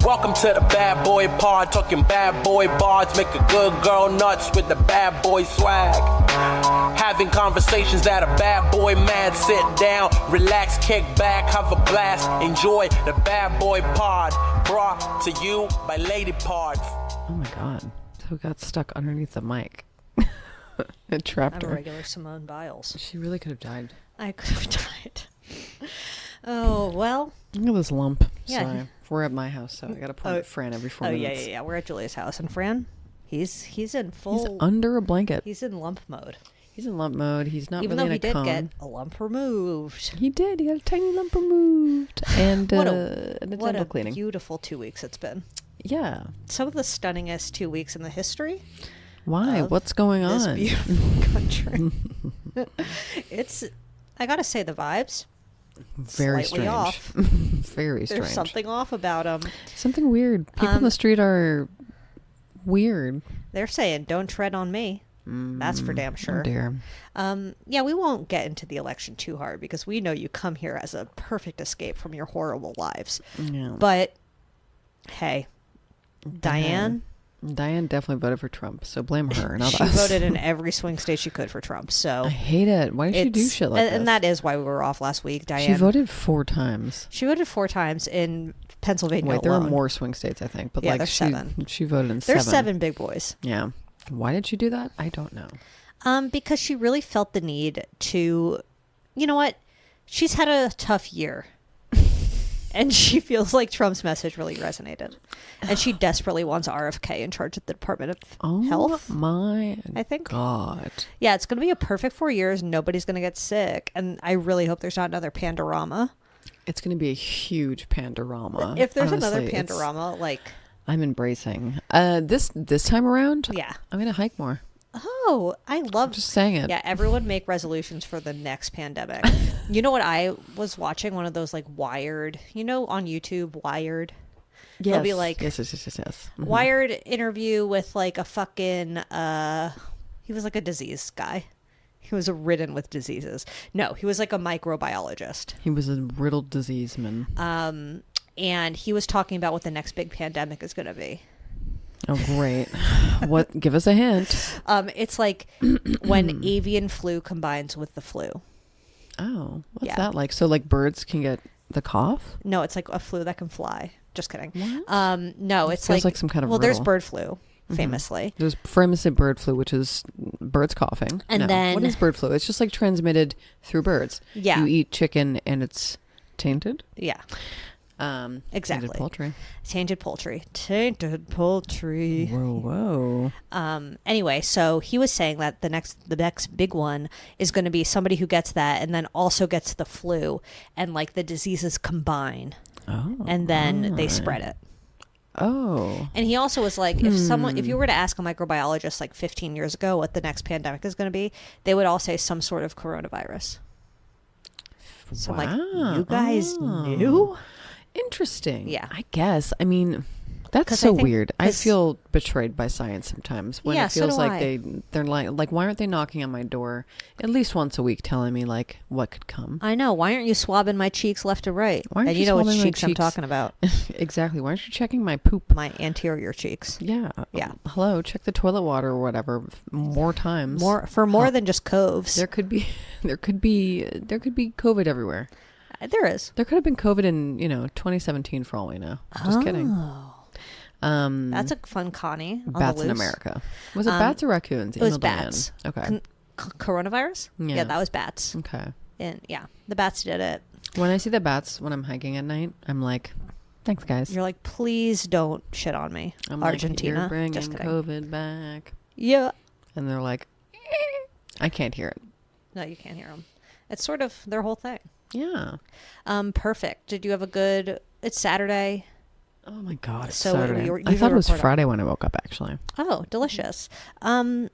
Welcome to the bad boy pod, talking bad boy bards, make a good girl nuts with the bad boy swag. Having conversations that a bad boy mad, sit down, relax, kick back, have a blast, enjoy the bad boy pod, brought to you by Lady Parts. Oh my god, so got stuck underneath the mic. It trapped her. I'm a regular Simone Biles. She really could have died. I could have died. Oh, well. Look at this lump. Yeah. Sorry. We're at my house, so I got to point at Fran every 4 minutes. Yeah. We're at Julia's house. And Fran, he's in full... He's under a blanket. He's in lump mode. He's in lump mode. He's not Even really though in a cone. he did get a lump removed. He did. He got a tiny lump removed. And What a dental cleaning. Beautiful 2 weeks it's been. Yeah. Some of the stunningest 2 weeks in the history. Why? What's going This on? beautiful country. I gotta say, the vibes... Very slightly strange. off. Very strange. There's something off about them. Something weird. People in the street are weird. They're saying, don't tread on me. That's for damn sure. Oh dear. Yeah, we won't get into the election too hard because we know you come here as a perfect escape from your horrible lives. Yeah. But, hey, Diane definitely voted for Trump, so blame her. Not she us. voted in every swing state she could for Trump. So I hate it. Why did she do shit like this? And that is why we were off last week. Diane. She voted 4 times. She voted 4 times in Pennsylvania. Wait, there are alone. more swing states, I think. But Yeah, like there's 7. She voted in 7. There's 7 big boys. Yeah. Why did she do that? I don't know. Because she really felt the need to, you know what? She's had a tough year. And she feels like Trump's message really resonated. And she desperately wants RFK in charge of the Department of Health. Oh my I think. God. Yeah, it's going to be a perfect 4 years. Nobody's going to get sick. And I really hope there's not another Pandorama. It's going to be a huge Pandorama. If there's Honestly, another Pandorama, like... I'm embracing. This time around, yeah, I'm going to hike more. Oh, I love Just saying it. Yeah, everyone make resolutions for the next pandemic. You know what? I was watching one of those like Wired, on YouTube, Wired. Yes. They'll be like, yes. Mm-hmm. Wired interview with like a fucking, he was like a disease guy. He was ridden with diseases. No, he was like a microbiologist. He was a riddled disease man. And he was talking about what the next big pandemic is going to be. Oh, great. What? Give us a hint. It's like when avian flu combines with the flu. Oh, what's that like? So like birds can get the cough? No, it's like a flu that can fly. Just kidding. What? No, it's feels like some kind of there's riddle. bird flu, famously. There's famously bird flu, which is birds coughing. And then... What is bird flu? It's just like transmitted through birds. Yeah. You eat chicken and it's tainted? Yeah. Exactly. Tainted poultry. Whoa. Anyway, so he was saying that the next big one is going to be somebody who gets that and then also gets the flu, and like the diseases combine. Oh. And then they spread it. Oh. And he also was like, if you were to ask a microbiologist like 15 years ago what the next pandemic is going to be, they would all say some sort of coronavirus. So I'm like, you guys knew? Interesting. Yeah. I guess. I mean, that's so weird. I feel betrayed by science sometimes when it feels like they're like, why aren't they knocking on my door at least once a week telling me like what could come? I know. Why aren't you swabbing my cheeks left to right? Why aren't and you know which swabbing my cheeks I'm cheeks? talking about. Exactly. Why aren't you checking my poop? My anterior cheeks. Yeah. Yeah. Hello. Check the toilet water or whatever more times. More than just coves. There could be COVID everywhere. There is. There could have been COVID in 2017 for all we know. Just kidding. That's a fun Connie. Bats in America. Was it bats or raccoons? It was bats. Okay. Coronavirus? Yeah, that was bats. Okay. And yeah, the bats did it. When I see the bats when I'm hiking at night, I'm like, thanks, guys. You're like, please don't shit on me. I'm Argentina. Like, you're bringing Just kidding. COVID back. Yeah. And they're like, I can't hear it. No, you can't hear them. It's sort of their whole thing. Yeah. Perfect. Did you have a good... It's Saturday. Oh my God, it's So Saturday. you I thought it was report on- Friday when I woke up, actually. Oh, delicious. I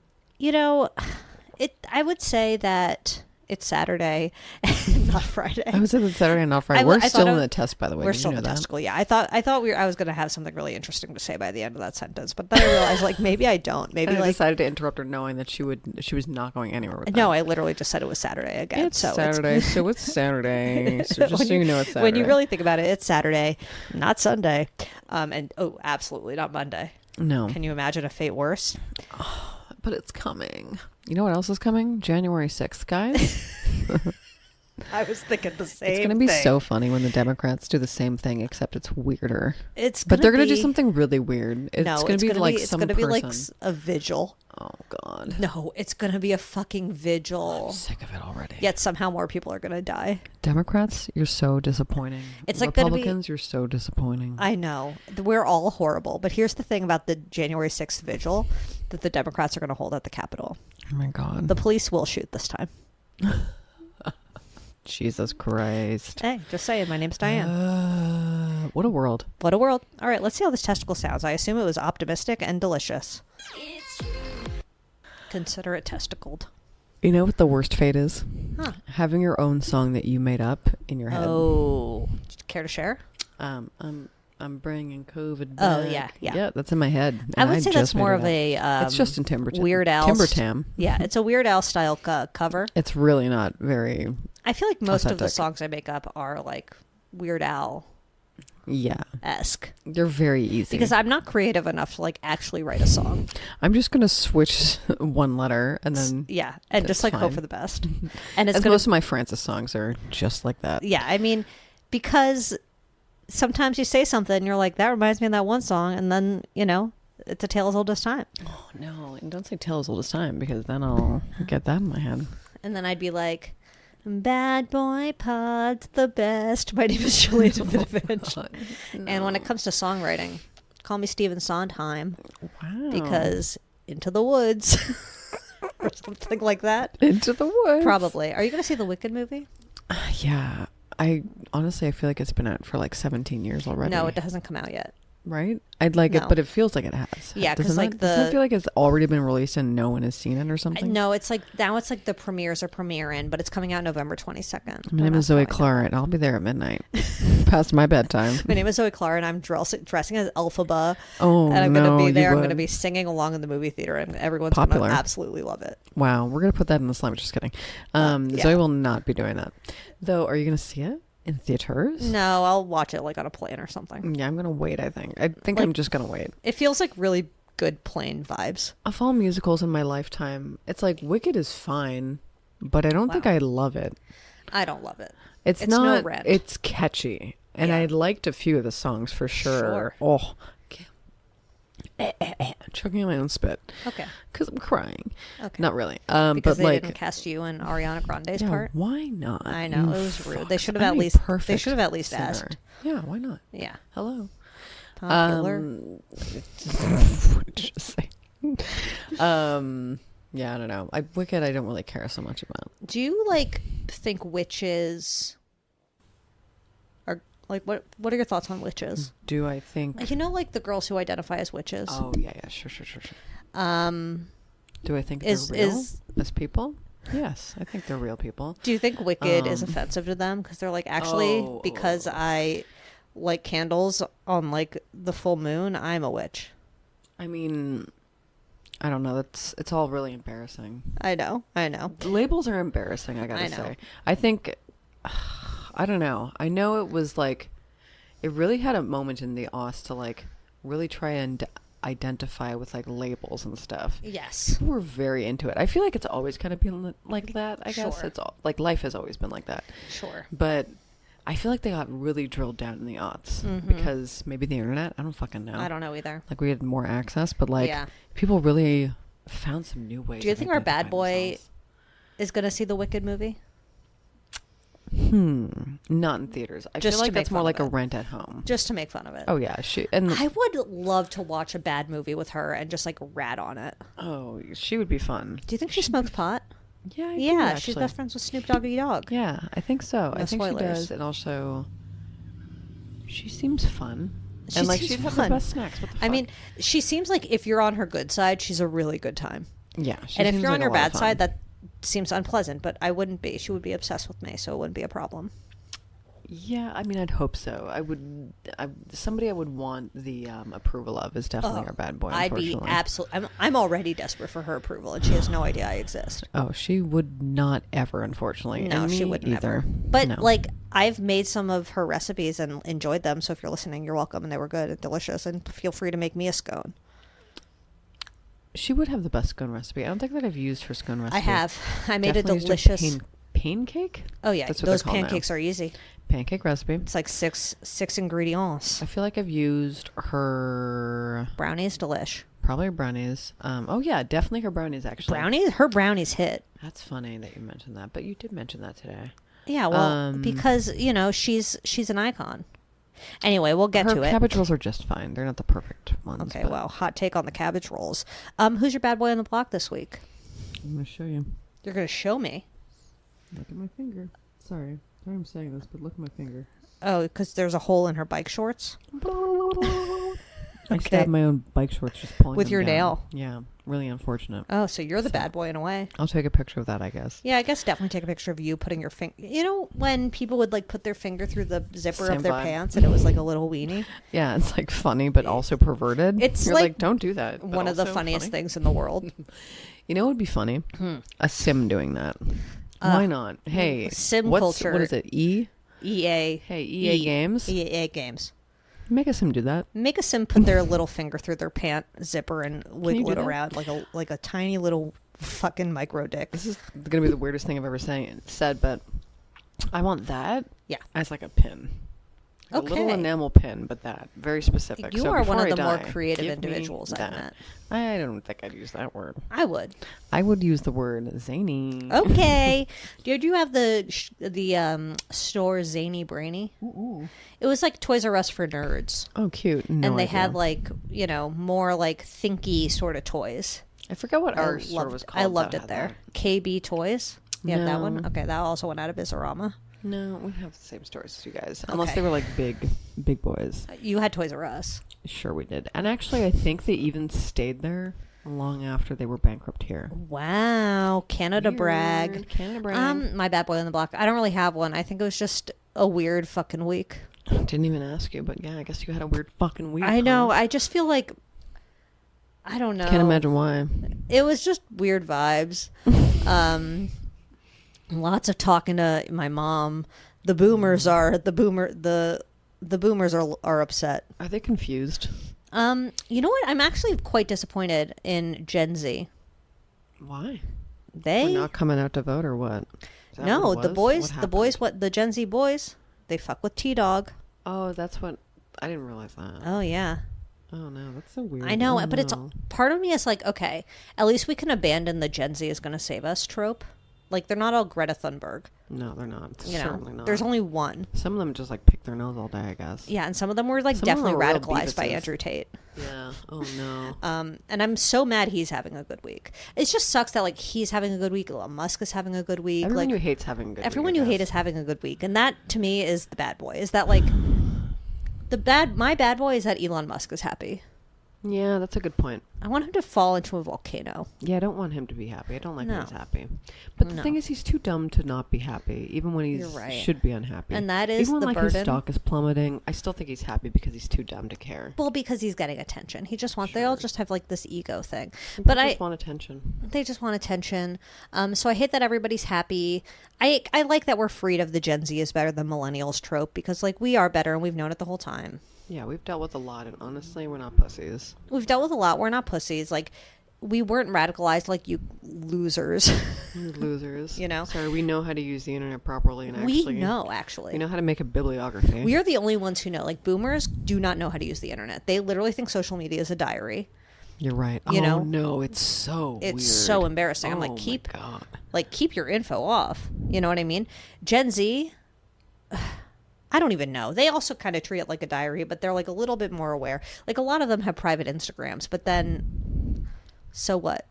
would say that it's Saturday. And not Friday. I was in Saturday, not Friday. We're still in the test, by the way. We're Did still you know in the that? test school. Yeah, I thought I was going to have something really interesting to say by the end of that sentence, but then I realized like maybe I don't. Maybe and I like decided to interrupt her, knowing that she was not going anywhere with that. no, I literally just said it was Saturday again. It's Saturday, so it's Saturday. So just so you know, it's Saturday. When you really think about it, it's Saturday, not Sunday, and absolutely not Monday. No. Can you imagine a fate worse? But it's coming. You know what else is coming? January 6th, guys. I was thinking the same. It's going to be so funny when the Democrats do the same thing, except it's weirder. But they're going to do something really weird. It's no, going to be like it's some going to be like person. a vigil. Oh God. No, it's going to be a fucking vigil. I'm sick of it already. Yet somehow more people are going to die. Democrats, you're so disappointing. It's like Republicans, you're so disappointing. I know. We're all horrible. But here's the thing about the January 6th vigil that the Democrats are going to hold at the Capitol. Oh my God. The police will shoot this time. Jesus Christ. Hey, just saying. My name's Diane. What a world. What a world. All right, let's see how this testicle sounds. I assume it was optimistic and delicious. Consider it testicled. You know what the worst fate is? Huh. Having your own song that you made up in your head. Oh. Care to share? I'm bringing COVID back. Oh, yeah. Yeah, that's in my head. I would say that's more of a... it's Justin Timberton. Weird Al... Timber Tam. Yeah, it's a Weird Al style cover. It's really not very... I feel like most of the authentic. songs I make up are like Weird Al-esque. Yeah. They're very easy. Because I'm not creative enough to like actually write a song. I'm just going to switch one letter and then... Yeah, and just like hope for the best. And it's most of my Francis songs are just like that. Yeah, I mean, because sometimes you say something and you're like, that reminds me of that one song, and then, you know, it's a tale as old as time. Oh, no. Don't say tale as old as time, because then I'll get that in my head. And then I'd be like, bad boy pod's the best. My name is Julia Davidovich. No. And when it comes to songwriting, call me Stephen Sondheim. Wow. Because Into the Woods or something like that. Into the Woods. Probably. Are you going to see the Wicked movie? Yeah. I feel like it's been out for like 17 years already. No, it hasn't come out yet. Right? I'd like it, but it feels like it has. Yeah, because like doesn't it feel like it's already been released and no one has seen it or something? No, it's like now it's like the premieres are premiering, but it's coming out November 22nd. My name is Zoe Clara, and I'll be there at midnight, past my bedtime. My name is Zoe Clara, and I'm dressing as Elphaba. Oh, and I'm going to be there. I'm going to be singing along in the movie theater, and everyone's going to absolutely love it. Wow, we're going to put that in the slime. Just kidding. Zoe will not be doing that, though. Are you going to see it? In theaters? No, I'll watch it like on a plane or something. Yeah, I'm going to wait, I think. I'm just going to wait. It feels like really good plane vibes. Of all musicals in my lifetime, it's like Wicked is fine, but I don't think I love it. I don't love it. It's not, no it's catchy. And I liked a few of the songs for sure. Oh, choking on my own spit. Okay. Because I'm crying. Okay. Not really. Because but they didn't cast you in Ariana Grande's part. Why not? I know, it was rude. They should have at least. They should have at least asked. Yeah. Why not? Yeah. Hello. Popular. Just say. Yeah. I don't know. Wicked. I don't really care so much about. Do you think witches? Like, what are your thoughts on witches? Do I think... You know, like the girls who identify as witches? Oh, yeah. Sure. Do I think they're real as people? Yes, I think they're real people. Do you think Wicked is offensive to them? Because they're like, actually, because I light candles on, like, the full moon, I'm a witch. I mean... I don't know. It's all really embarrassing. I know. The labels are embarrassing, I gotta say. I think... I don't know. I know it was like, it really had a moment in the aughts to like really try and identify with like labels and stuff. Yes. People were very into it. I feel like it's always kind of been like that, I guess. It's all, like life has always been like that. Sure. But I feel like they got really drilled down in the aughts because maybe the internet, I don't fucking know. I don't know either. Like we had more access, but like people really found some new ways. Do you think our bad boy is going to see the Wicked movie? Not in theaters. I feel like that's more like a rent at home. Just to make fun of it. Oh yeah, I would love to watch a bad movie with her and just like rat on it. Oh, she would be fun. Do you think she smokes pot? Yeah, yeah, she's best friends with Snoop Doggy Dogg. Yeah, I think so. No I think spoilers. she does, and also she seems fun. She'd have the best snacks. What the fuck? I mean, she seems like if you're on her good side, she's a really good time. Yeah, and if you're on her bad side, seems unpleasant, but I wouldn't be. She would be obsessed with me, so it wouldn't be a problem. Yeah, I mean, I'd hope so. Somebody I would want the approval of is definitely our bad boy. I'd be absolutely. I'm already desperate for her approval, and she has no idea I exist. Oh, she would not ever, unfortunately. No, and she me wouldn't either. ever. But No. like, I've made some of her recipes and enjoyed them. So if you're listening, you're welcome, and they were good and delicious. And feel free to make me a scone. She would have the best scone recipe. I don't think that I've used her scone recipe. I have. I made Definitely a used delicious pancake. Oh yeah, That's what those they're called now. pancakes are easy. Pancake recipe. It's like six ingredients. I feel like I've used her Brownies, delish. probably her brownies. Oh yeah, definitely her brownies actually. Her brownies hit. That's funny that you mentioned that, but you did mention that today. Yeah, well, because she's an icon. Anyway, we'll get Her to it. cabbage rolls are just fine. They're not the perfect ones. Okay, but well, hot take on the cabbage rolls. Who's your bad boy on the block this week? I'm gonna show you. You're gonna show me. Look at my finger. Sorry I'm saying this, but look at my finger. Oh, because there's a hole in her bike shorts. I Okay. stabbed my own bike shorts just pulling With them your down. nail. Yeah, really unfortunate. Oh, so you're the bad boy in a way. I'll take a picture of that, I guess. Yeah, I guess definitely take a picture of you putting your finger. You know when people would like put their finger through the zipper Same of their vibe. pants and it was like a little weenie? Yeah, it's like funny, but also perverted. It's You're like don't do that. but One of the also funniest funny. things in the world. You know what would be funny? A sim doing that. Why not? Hey, sim what's, culture. What is it? EA. Hey, EA Games. EA Games. Make a sim do that. Make a sim put their little finger through their pant zipper and wiggle do it that? around like a tiny little fucking micro dick. This is gonna be the weirdest thing I've ever said, but I want that. Yeah. As like a pin. Like a little Okay. enamel pin, but that very specific. You So are one before of I the more die, creative give me individuals I've that. met. I don't think I'd use that word. I would. I would use the word zany. Okay. Did you have the store Zany Brainy? It was like Toys R Us for nerds. Oh, cute. No And they idea. had like, more like thinky sort of toys. I forgot what our I store loved, was called. I loved that it had there. that. KB Toys. You have that one? No. Okay, that also went out of Bizarrama. No, we have the same stores as you guys. Unless Okay. they were like big boys. You had Toys R Us. Sure we did. And actually, I think they even stayed there long after they were bankrupt here. Wow, Canada brag. Weird. Canada brag. My bad boy on the block. I don't really have one. I think it was just a weird fucking week. Didn't even ask you, but yeah, I guess you had a weird fucking week. I know. huh? I just feel like I don't know. Can't imagine why. It was just weird vibes. Lots of talking to my mom. The boomers are upset. Are they confused? You know what? I'm actually quite disappointed in Gen Z. Why? They We're not coming out to vote or what? Is that no, what it the was? boys, What the happened? boys, what the Gen Z boys, they fuck with T-Dog. Oh, that's what. I didn't realize that. Oh yeah. Oh no, that's so weird. I know, Oh, but it's no. part of me is like, okay, at least we can abandon the Gen Z is going to save us trope. Like they're not all Greta Thunberg. No, they're not. You know, Certainly not. there's only one. Some of them just like pick their nose all day, I guess. Yeah, and some of them were like Some of them definitely are real radicalized by Beavises. Andrew Tate. Yeah. Oh no. And I'm so mad he's having a good week. It just sucks that like he's having a good week. Elon Musk is having a good week. Everyone like who hates having a good. everyone week, you I hate guess. is having a good week, and that to me is the bad boy. Is that like my bad boy is that Elon Musk is happy. Yeah, that's a good point. I want him to fall into a volcano. Yeah, I don't want him to be happy. I don't like when No. he's happy. But the No. thing is, he's too dumb to not be happy, even when he's You're right. should be unhappy. And that is even when the like burden. his stock is plummeting, I still think he's happy because he's too dumb to care. Well, because he's getting attention. He just wants. They all just have like this ego thing. Some But people I just want attention. they just want attention. So I hate that everybody's happy. I like that we're freed of the Gen Z is better than millennials trope because like we are better and we've known it the whole time. Yeah, we've dealt with a lot, and honestly, we're not pussies. We've dealt with a lot. We're not pussies. Like we weren't radicalized like you losers. We're losers. You know? Sorry, we know how to use the internet properly, and We actually, know actually. we know how to make a bibliography. We are the only ones who know. Like boomers do not know how to use the internet. They literally think social media is a diary. You're right. You oh know? no, it's so It's weird. so embarrassing. I'm Oh, like, my keep God. keep your info off. You know what I mean? Gen Z, I don't even know. They also kind of treat it like a diary, but they're like a little bit more aware. Like a lot of them have private Instagrams, but then so what?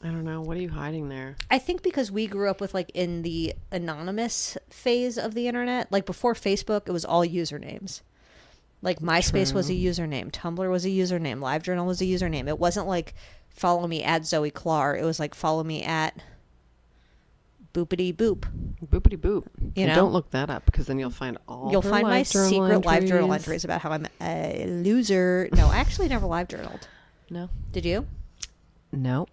I don't know. What are you hiding there? I think because we grew up with like in the anonymous phase of the internet, like before Facebook, it was all usernames. Like MySpace was a username, Tumblr was a username, LiveJournal was a username. It wasn't like follow me at Zoe Clark. It was like follow me at boopity boop. Boopity boop. You And know? don't look that up because then you'll find all You'll her find my live journal secret live journal entries. entries about how I'm a loser. No, I actually never live journaled. No. Did you? No.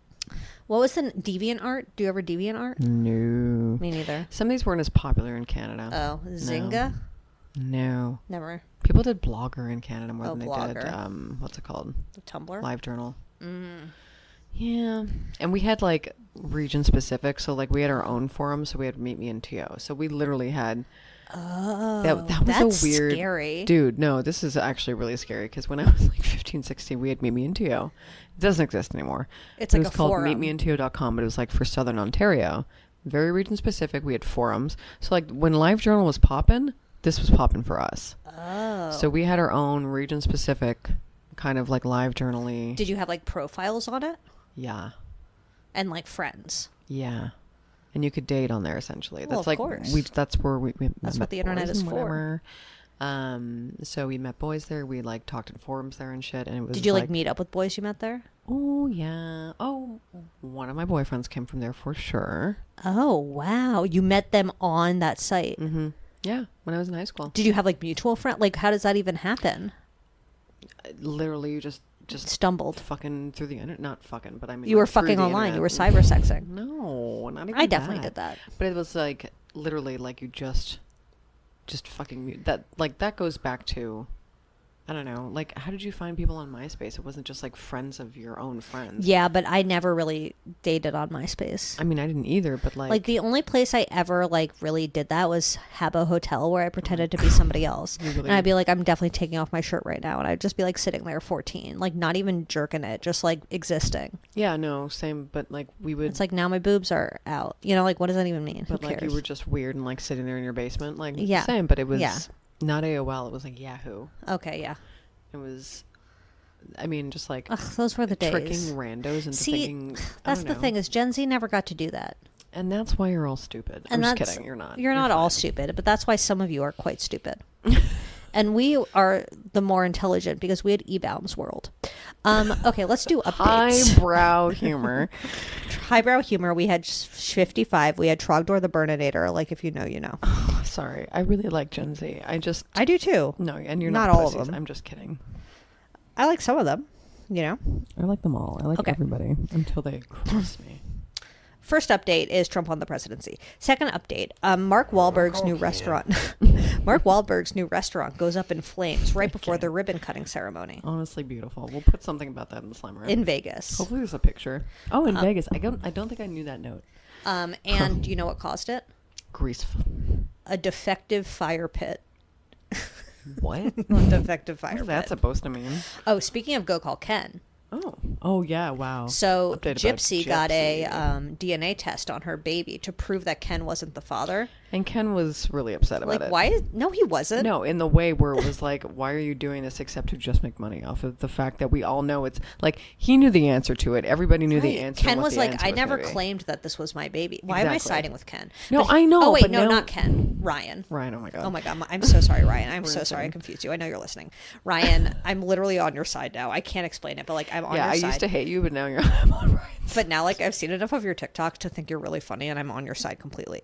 What was the Deviant Art? Do you ever Deviant Art? No. Me neither. Some of these weren't as popular in Canada. Oh, Zynga? No. Never. People did Blogger in Canada more Oh, than they did, Blogger. what's it called? Tumblr? Live Journal. Mm. Yeah. And we had like region specific. So like we had our own forum. So we had Meet Me in TO. So we literally had. Oh, That was that's a weird. scary. Dude, no, this is actually really scary because when I was like 15, 16, we had Meet Me in TO. It doesn't exist anymore. It's It like was a called forum. meetmeinto.com, but it was like for Southern Ontario. Very region specific. We had forums. So like when Live Journal was popping, this was popping for us. Oh. So we had our own region specific kind of like live journal-y. Did you have like profiles on it? Yeah. And like friends? Yeah. And you could date on there essentially. Well, That's of like course. that's where we That's met what the internet boys is and for. whatever. So we met boys there. We like talked in forums there and shit. And it was Did you like meet up with boys you met there? Oh yeah. Oh, one of my boyfriends came from there for sure. Oh, wow. You met them on that site. Mm-hmm. Yeah, when I was in high school. Did you have like mutual friends? Like, how does that even happen? Literally, you just Stumbled. fucking through the internet. Not fucking, but I mean You were like, through fucking the online. You were internet. cybersexing. No, not even. I definitely did that. But it was like literally like you just fucking that. Like that goes back to, I don't know. Like how did you find people on MySpace? It wasn't just like friends of your own friends. Yeah, but I never really dated on MySpace. I mean, I didn't either. But Like the only place I ever like really did that was Habbo Hotel, where I pretended to be somebody else, You really- and I'd be like, I'm definitely taking off my shirt right now, and I'd just be like sitting there 14, like not even jerking it, just like existing. yeah, no, same. But like we would. It's like now my boobs are out. You know, like what does that even mean? But Who like cares? you were just weird and like sitting there in your basement, like Yeah. same. But it was Yeah. not AOL. It was like Yahoo. Okay, yeah. It was. I mean, just like Ugh, those were the days. tricking randos into See, thinking. I that's don't the know. thing is Gen Z never got to do that. And that's why you're all stupid. And I'm just that's- kidding. You're not. You're not all fine. stupid, but that's why some of you are quite stupid. And we are the more intelligent because we had Ebaum's world. Okay, let's do updates. Highbrow humor. Highbrow humor. We had 55. We had Trogdor the Burninator. Like, if you know, you know. Sorry, I really like Gen Z. I just I do too. no, and you're Not not, all of pussies. them. I'm just kidding. I like some of them, you know. I like them all. I like Okay. everybody until they cross me. First update is Trump won the presidency. Second update, Mark Wahlberg's new restaurant. Mark Wahlberg's new restaurant goes up in flames right before the ribbon cutting ceremony Honestly, beautiful. We'll put something about that in the Slimer. in Vegas. Hopefully, there's a picture. Oh, in Vegas. I don't think I knew that note. And do you know what caused it? Grease. A defective fire pit. What? A defective fire What's pit. that supposed to mean? Oh, speaking of Go Call Ken. Oh yeah. Wow. So Update about Gypsy got a Gypsy. DNA test on her baby to prove that Ken wasn't the father. And Ken was really upset about Like, it. why? No, he wasn't. No, in the way where it was like, why are you doing this except to just make money off of the fact that we all know it's like he knew the answer to it. Everybody knew the Right. answer. Ken and what was the like, answer I was never gonna be. claimed that this was my baby. Why am I Exactly. siding with Ken? No, But I know, Oh wait, but no, now- not Ken. Ryan. Ryan, oh my god. Oh my god, I'm so sorry, Ryan. I'm We're so sorry I insane. confused you. I know you're listening, Ryan. I'm literally on your side now. I can't explain it, but like I'm on Yeah, your I side. used to hate you, but now you're I'm on Ryan's. But now, like, I've seen enough of your TikTok to think you're really funny, and I'm on your side completely.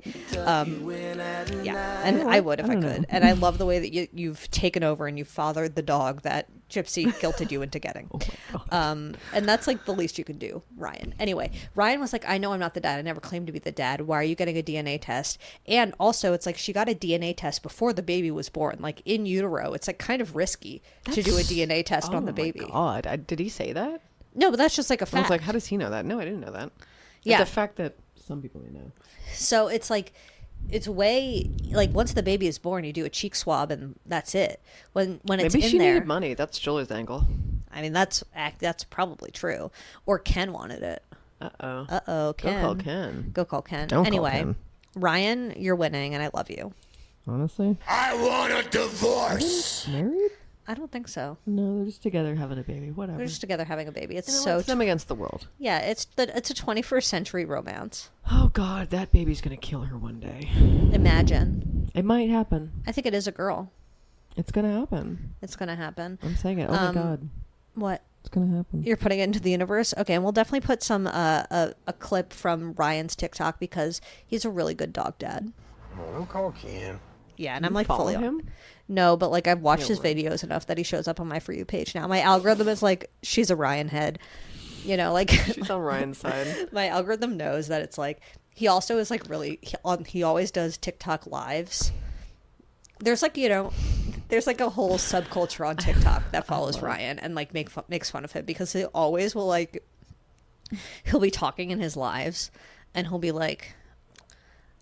Yeah, and I would if I don't could. know. And I love the way that you've taken over and you fathered the dog that Gypsy guilted you into getting. Oh my god. And that's like the least you can do, Ryan. Anyway, Ryan was like, I know I'm not the dad. I never claimed to be the dad. Why are you getting a DNA test? And also, it's like she got a DNA test before the baby was born, like in utero. It's like kind of risky to do a DNA test on the baby. Oh my god. Did he say that? No, but that's just like a I fact. was like, how does he know that? No, I didn't know that. Yeah. It's a fact that some people may know. So it's like, it's way like once the baby is born, you do a cheek swab and that's it. When it's Maybe in she there, needed money. That's Julie's angle. I mean that's probably true. Or Ken wanted it. Uh-oh. Go Go call Ken. Go call Ken. Don't call Anyway, Ken. Ryan, you're winning, and I love you. Honestly? I want a divorce. Married? I don't think so. No, they're just together having a baby. Whatever. They're just together having a baby. It's You know so what? It's them against the world. yeah. It's a 21st century romance. Oh god, that baby's gonna kill her one day. Imagine. It might happen. I think it is a girl. It's gonna happen. It's gonna happen. I'm saying it. Oh my god. What? What's gonna happen? You're putting it into the universe? Okay, and we'll definitely put some a clip from Ryan's TikTok because he's a really good dog dad. Oh, don't call Ken. Yeah, and I'm like fully on. him. No, but like I've watched his videos enough that he shows up on my For You page now. My algorithm is like, she's a Ryan head. You know, like She's on Ryan's side. my algorithm knows that it's like he also is like really he always does TikTok lives. There's like, you know, there's like a whole subculture on TikTok that follows Ryan and like makes fun of him because he always will like he'll be talking in his lives and he'll be like,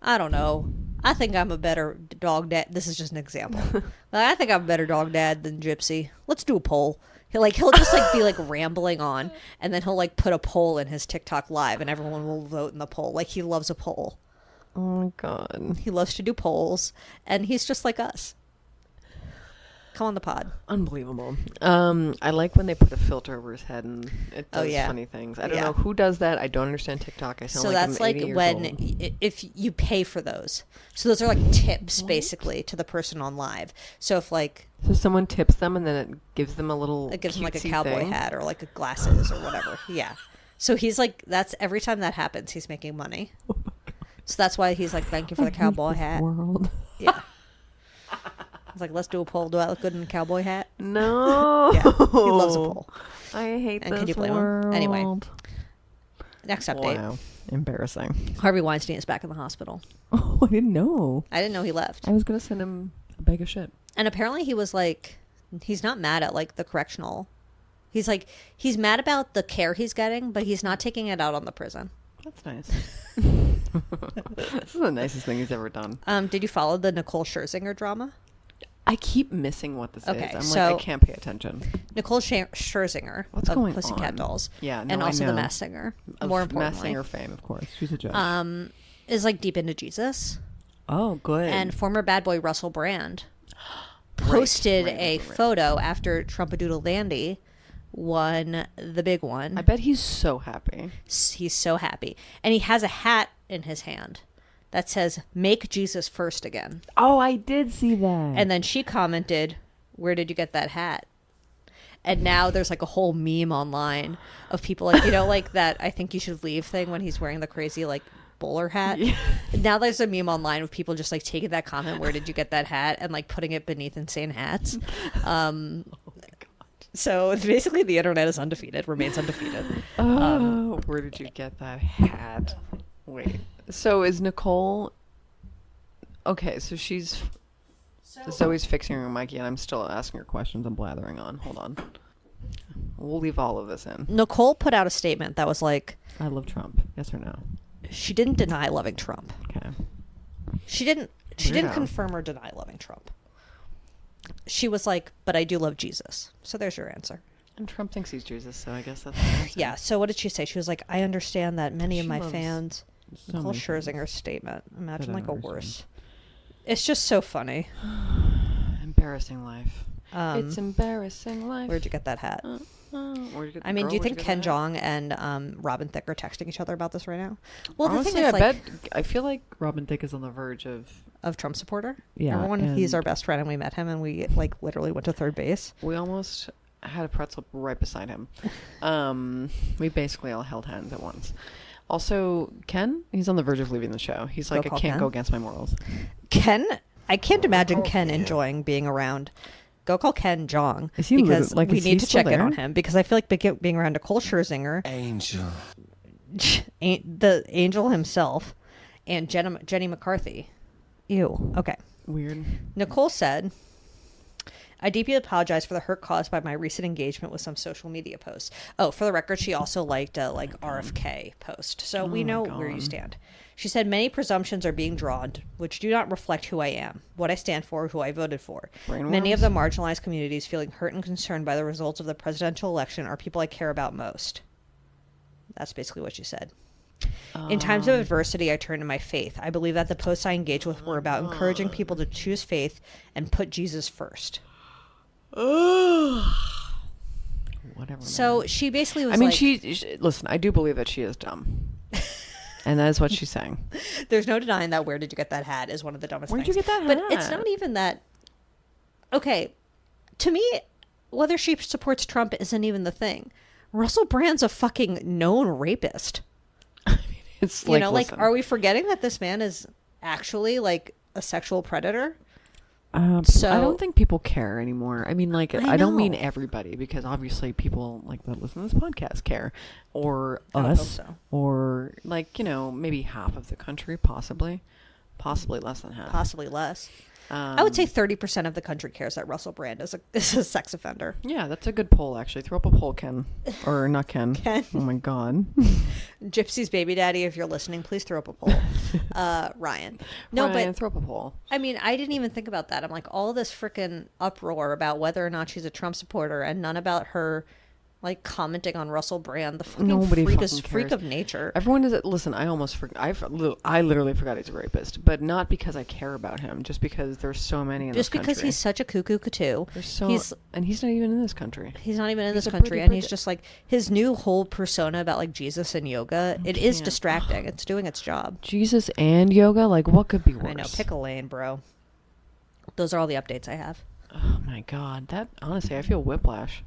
I don't know, I think I'm a better dog dad. This is just an example. I think I'm a better dog dad than Gypsy. Let's do a poll. He'll just like be like rambling on, and then he'll like put a poll in his TikTok live, and everyone will vote in the poll. Like he loves a poll. Oh my god. He loves to do polls, and he's just like us. Come on the pod. Unbelievable. I like when they put a filter over his head and it does funny things. I don't know who does that. I don't understand TikTok. I sound So like that's I'm like 80 years when old. if you pay for those. So those are like tips basically to the person on live. So if like So someone tips them and then it gives them a little it gives him like a cutesy cowboy thing. hat or like a glasses or whatever. Yeah. So he's like, that's every time that happens, he's making money. So that's why he's like, thank you for the cowboy hat. World. Yeah. It's like, let's do a poll. Do I look good in a cowboy hat? No. Yeah. He loves a poll. I hate And this can you blame world. him? Anyway. Next update. Wow. Embarrassing. Harvey Weinstein is back in the hospital. Oh, I didn't know. I didn't know he left. I was going to send him a bag of shit. And apparently he was like, he's not mad at like the correctional. He's like, he's mad about the care he's getting, but he's not taking it out on the prison. That's nice. This is the nicest thing he's ever done. Did you follow the Nicole Scherzinger drama? I keep missing what this Okay, is. I'm so- like, I can't pay attention. Nicole Scherzinger What's of going Pussycat on? Dolls. Yeah, no, and I also the know. Masked Singer. Of More Masked importantly, Singer fame, of course. She's a judge. is like deep into Jesus. Oh, good. And former bad boy Russell Brand posted a photo after Trumpadoodle Dandy won the big one. I bet he's so happy. He's so happy. And he has a hat in his hand that says, "Make Jesus first again." Oh, I did see that. And then she commented, "Where did you get that hat?" And now there's like a whole meme online of people like, you know, like that I think you should leave thing when he's wearing the crazy like bowler hat. Yeah. Now there's a meme online of people just like taking that comment, "Where did you get that hat?" and like putting it beneath insane hats. So basically the internet is undefeated, remains undefeated. Oh, where did you get that hat? Wait. So is Nicole... Okay, so she's... Zoe's fixing her mic, and I'm still asking her questions. I'm blathering on. Hold on. We'll leave all of this in. Nicole put out a statement that was like, I love Trump. Yes or no? she didn't deny loving Trump. Okay. She didn't Weirdo. confirm or deny loving Trump. She was like, but I do love Jesus. So there's your answer. And Trump thinks he's Jesus, so I guess that's... Yeah. So what did she say? She was like, I understand that many of She my loves fans. so Nicole many things. Scherzinger's statement. Imagine I like a don't worse. It's just so funny. Embarrassing life. It's embarrassing life. Where'd you get that hat? Where'd you get I mean, girl, do you where'd think get Ken that? Jong and Robin Thicke are texting each other about this right now? Well, Honestly, the thing is, I like, bet... I feel like Robin Thicke is on the verge of... of Trump supporter. Yeah, Everyone, he's and- our best friend, and we met him, and we like literally went to third base. We almost had a pretzel right beside him. We basically all held hands at once. Also, Ken, he's on the verge of leaving the show. He's like, I call can't Ken. go against my morals. Ken, I can't imagine Ken enjoying being around. Go call Ken Jong Is he because like, we is need he to still check in there? on him because I feel like being around Nicole Scherzinger, Angel. the angel himself, and Jenny McCarthy. Ew. Okay. Weird. Nicole said, I deeply apologize for the hurt caused by my recent engagement with some social media posts. Oh, for the record, she also liked a RFK post. So we know where you stand. She said, many presumptions are being drawn, which do not reflect who I am, what I stand for, who I voted for. Many of the marginalized communities feeling hurt and concerned by the results of the presidential election are people I care about most. That's basically what she said. In times of adversity, I turn to my faith. I believe that the posts I engaged with were about encouraging people to choose faith and put Jesus first. Whatever. So man. she basically was I mean, like, she listen, I do believe that she is dumb. And that is what she's saying. there's no denying that where did you get that hat is one of the dumbest Where'd things. you get that But hat? it's not even that. Okay, to me, whether she supports Trump isn't even the thing. Russell Brand's a fucking known rapist. It's You know, like, listen. are we forgetting that this man is actually like a sexual predator? So I don't think people care anymore. I mean, like, I don't mean know. everybody, because obviously people like that listen to this podcast care, or I don't us, hope so. or like, you know, maybe half of the country, possibly less than half. Possibly less. I would say 30% of the country cares that Russell Brand is a sex offender. Yeah, that's a good poll, actually. Throw up a poll, Ken. Or not Ken. Ken. Oh, my God. Gypsy's baby daddy, if you're listening, please throw up a poll. Ryan. No, Ryan, but throw up a poll. I mean, I didn't even think about that. I'm like, all this freaking uproar about whether or not she's a Trump supporter and none about her, like, commenting on Russell Brand, the fucking Nobody freak fucking freak cares. of nature. Everyone is, listen, I almost forgot. I literally forgot he's a rapist, but not because I care about him, just because there's so many in Just this country. because he's such a cuckoo cuckoo. There's so, he's and he's not even in this country. He's not even in He's this a country, and he's Brit- just like, his new whole persona about like Jesus and yoga. It is can't. distracting. It's doing its job. Jesus and yoga? Like, what could be worse? I know. Pick a lane, bro. Those are all the updates I have. Oh, my God. That, honestly, I feel whiplash.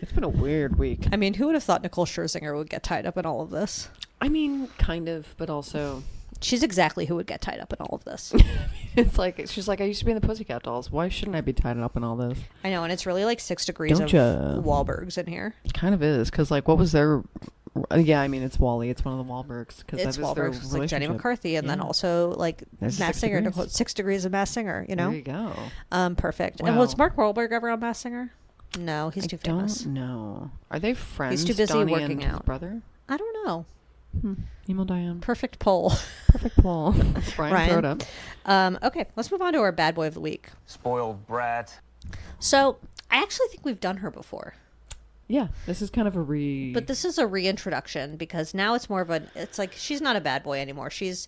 It's been a weird week. I mean, who would have thought Nicole Scherzinger would get tied up in all of this? I mean, kind of, but also... She's exactly who would get tied up in all of this. It's like, she's like, I used to be in the Pussycat Dolls. Why shouldn't I be tied up in all this? I know, and it's really like 6 degrees Don't of ya? Wahlbergs in here. It kind of is, because, like, what was their... Yeah, I mean, it's Wally. It's one of the Wahlbergs. It's Wahlbergs. It's like Jenny McCarthy, and then Yeah. also like There's Masked 6 Singer. degrees. Nicole, 6 degrees of Masked Singer. You know, There you go. perfect. Wow. And was Mark Wahlberg ever on Masked Singer? No, he's too famous. Don't know. Are they friends? too busy Donnie working and his out. brother? I don't know. Email Diane. Perfect poll. Perfect poll. Brian, throw it up. Okay, let's move on to our bad boy of the week. Spoiled brat. So I actually think we've done her before, Yeah, this is kind of a but this is a reintroduction because now it's more of a. It's like she's not a bad boy anymore. She's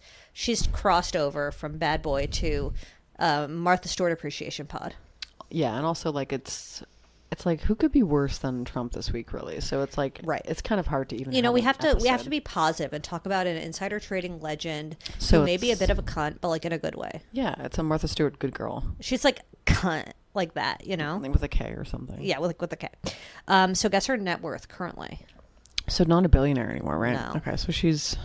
crossed over from bad boy to Martha Stewart Appreciation Pod. Yeah, and also, like, it's like, who could be worse than Trump this week, really? So it's like, Right. it's kind of hard to even. You know, we have an to episode. be positive and talk about an insider trading legend So who may be a it's- bit of a cunt, but like in a good way. Yeah, it's a Martha Stewart good girl, She's like cunt like that, you know. like with a K or something. Yeah, with a K. So guess her net worth currently. So not a billionaire anymore, right? No. Okay, so she's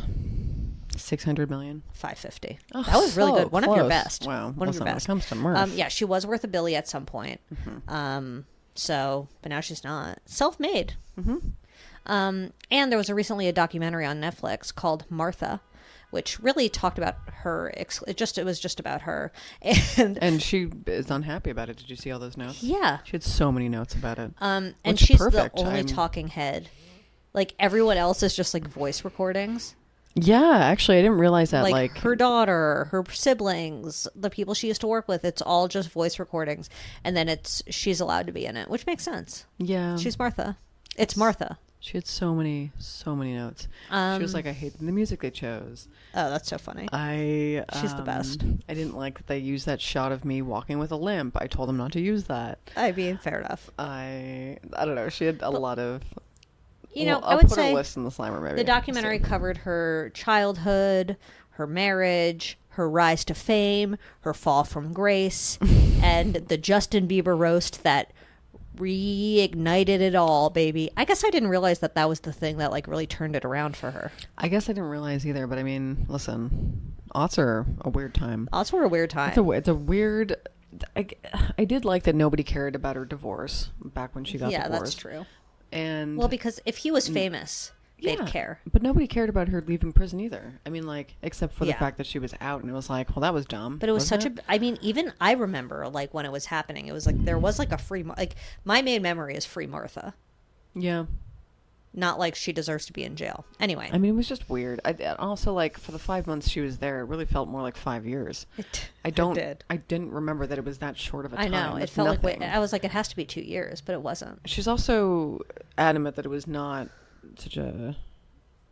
600 million. 550. Oh, That was really so good. One of your close. best. Wow. One of Listen, your best. when it comes to Murph. Yeah, she was worth $1 billion at some point. So, but now she's not. Self-made. And there was recently a documentary on Netflix called Martha, which really talked about her. It was just about her. And she is unhappy about it. Did you see all those notes? yeah. She had so many notes about it. And Which she's perfect. the only talking head. Like everyone else is just like voice recordings. Yeah, actually, I didn't realize that. Like her daughter, her siblings, the people she used to work with, it's all just voice recordings. And then she's allowed to be in it, which makes sense. yeah, She's Martha. It's Martha. she had so many notes. She was like, I hate the music they chose. Oh, that's so funny. She's the best. I didn't like that they used that shot of me walking with a limp. I told them not to use that. I mean, fair enough. I don't know. She had a lot of. You know, Well, I I'll would put say a list in the Slimer maybe. the documentary covered her childhood, her marriage, her rise to fame, her fall from grace, and the Justin Bieber roast that reignited it all, baby. I guess I didn't realize that was the thing that like really turned it around for her. I guess I didn't realize either, but I mean, listen, aughts are a weird time. Aughts were a weird time. It's a weird. I did like that nobody cared about her divorce back when she got yeah, divorced. that's true. And Well, because if he was famous, they'd yeah, care. but nobody cared about her leaving prison either. I mean, like, except for the Yeah. fact that she was out, and it was like, well, that was dumb. But it was wasn't such a. I mean, even I remember like when it was happening. It was like there was like a free. Like my main memory is Free Martha, Yeah. not like she deserves to be in jail. Anyway, I mean, it was just weird. I also, like, for the 5 months she was there, it really felt more like 5 years. I didn't remember that it was that short of a I time. know it That's felt nothing. like I was like it has to be 2 years, but it wasn't. She's also adamant that it was not such a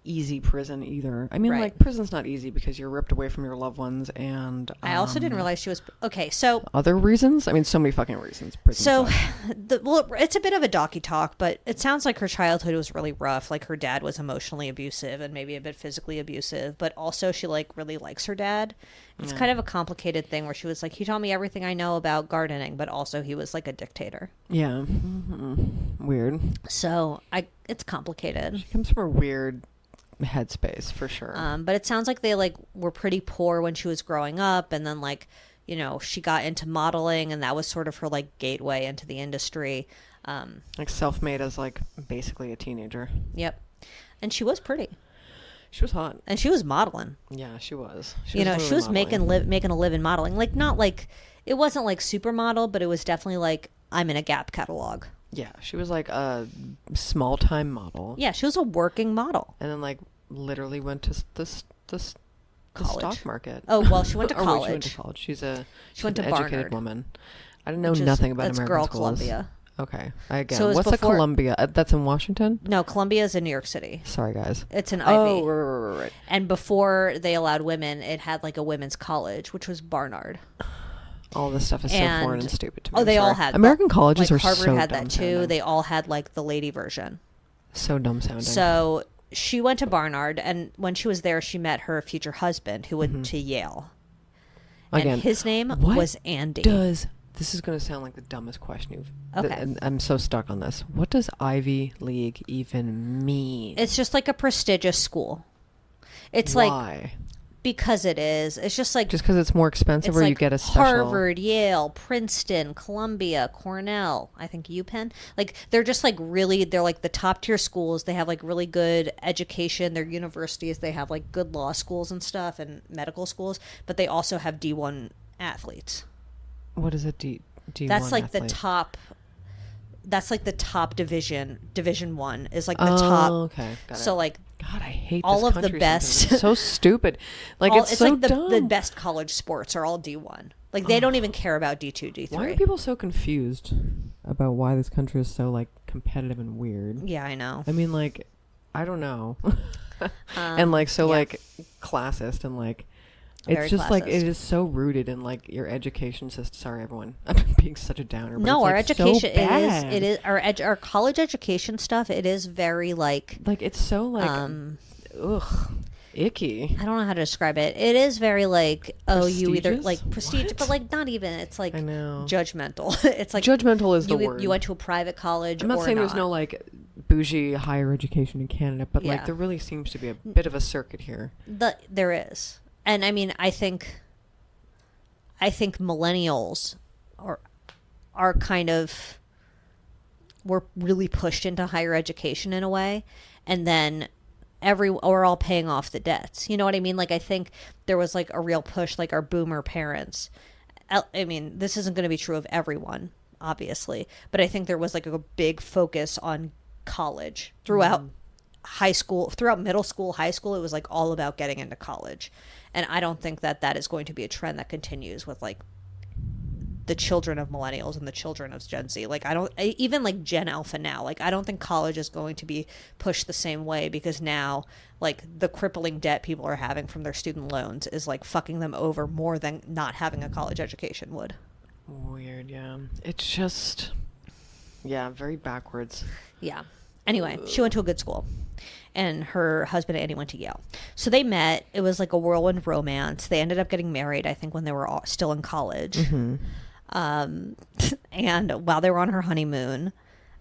easy prison either. I mean, Right. like, prison's not easy because you're ripped away from your loved ones, and I also didn't realize she was okay. So other reasons. I mean, so many fucking reasons. Prison So, sucks. well, it's a bit of a docky talk, but it sounds like her childhood was really rough. Like her dad was emotionally abusive and maybe a bit physically abusive, but also she like really likes her dad. It's kind of a complicated thing where she was like, he taught me everything I know about gardening, but also he was like a dictator. Yeah, weird. So it's complicated. She comes from a weird headspace for sure. But it sounds like they like were pretty poor when she was growing up, and then like, you know, she got into modeling, and that was sort of her like gateway into the industry. Like self-made as like basically a teenager. Yep. And she was pretty. She was hot. And she was modeling. Yeah, she was. She was making a living modeling. Like not like it wasn't like supermodel, but it was definitely like I'm in a Gap catalog. Yeah, she was like a small-time model. Yeah, she was a working model. And then like literally went to the College. stock market. Oh well, she went to Or college. wait, she went to college. She's went an to educated Barnard, woman. I didn't know which is- nothing about that's American Girl schools. Columbia. Okay. So it Again, was what's before- a Columbia? That's in Washington? No, Columbia's in New York City. Sorry, guys. It's an Ivy. Oh, right. And before they allowed women, it had like a women's college, which was Barnard. All this stuff is so And- foreign and stupid to me. Oh, I'm they all sorry. had American colleges like are Harvard so had that too. dumb-sounding. They all had like the lady version. So dumb sounding. So she went to Barnard, and when she was there, she met her future husband, who went to Yale. Again, And his name what was Andy. This is going to sound like the dumbest question you've... Okay. And I'm so stuck on this. What does Ivy League even mean? It's just like a prestigious school. It's like Why? because it is. It's just like Just because it's more expensive, it's or like you get a special... Harvard, Yale, Princeton, Columbia, Cornell. I think UPenn. Like they're just like really. They're like the top tier schools. They have like really good education. They're universities. They have like good law schools and stuff and medical schools. But they also have D1 athletes. What is a D1 That's like athlete? the top. That's like the top division. Division 1 is like the Oh, top. okay. Got So it. like God, I hate all this of the country best- sometimes. It's so stupid. Like, it's so like the dumb. best college sports are all D1. Like they don't even care about D2, D3. Why are people so confused about why this country is so, like, competitive and weird? Yeah, I know. I mean, like, I don't know. And, like, so, yeah. like, classist and, like, Very it's just, like, classist. it is so rooted in, like, your education system. Sorry, everyone. I'm being such a downer. But No, it's, our like, so education bad. it is our college education stuff. It is very like Like, it's so, like, ugh, icky. I don't know how to describe it. It is very like you either Prestigious? like prestige, What? but like not even. It's like I know. judgmental. It's like Judgmental is the you, word. You went to a private college. I'm not or saying there's not. no like bougie higher education in Canada, but Yeah. like there really seems to be a bit of a circuit here. There is, and I mean, I think millennials are kind of were really pushed into higher education in a way, and then we're all paying off the debts. You know what I mean? Like I think there was like a real push, like our boomer parents. I mean, this isn't going to be true of everyone, obviously, but I think there was like a big focus on college throughout high school, throughout middle school, high school. It was like all about getting into college. And I don't think that is going to be a trend that continues with like the children of millennials and the children of Gen Z. Like even like Gen Alpha now, like I don't think college is going to be pushed the same way, because now like the crippling debt people are having from their student loans is like fucking them over more than not having a college education would. Weird, yeah. It's just, yeah, very backwards. Yeah. Anyway, she went to a good school, and her husband Andy went to Yale. So they met. It was like a whirlwind romance. They ended up getting married, I think, when they were all still in college. And while they were on her honeymoon,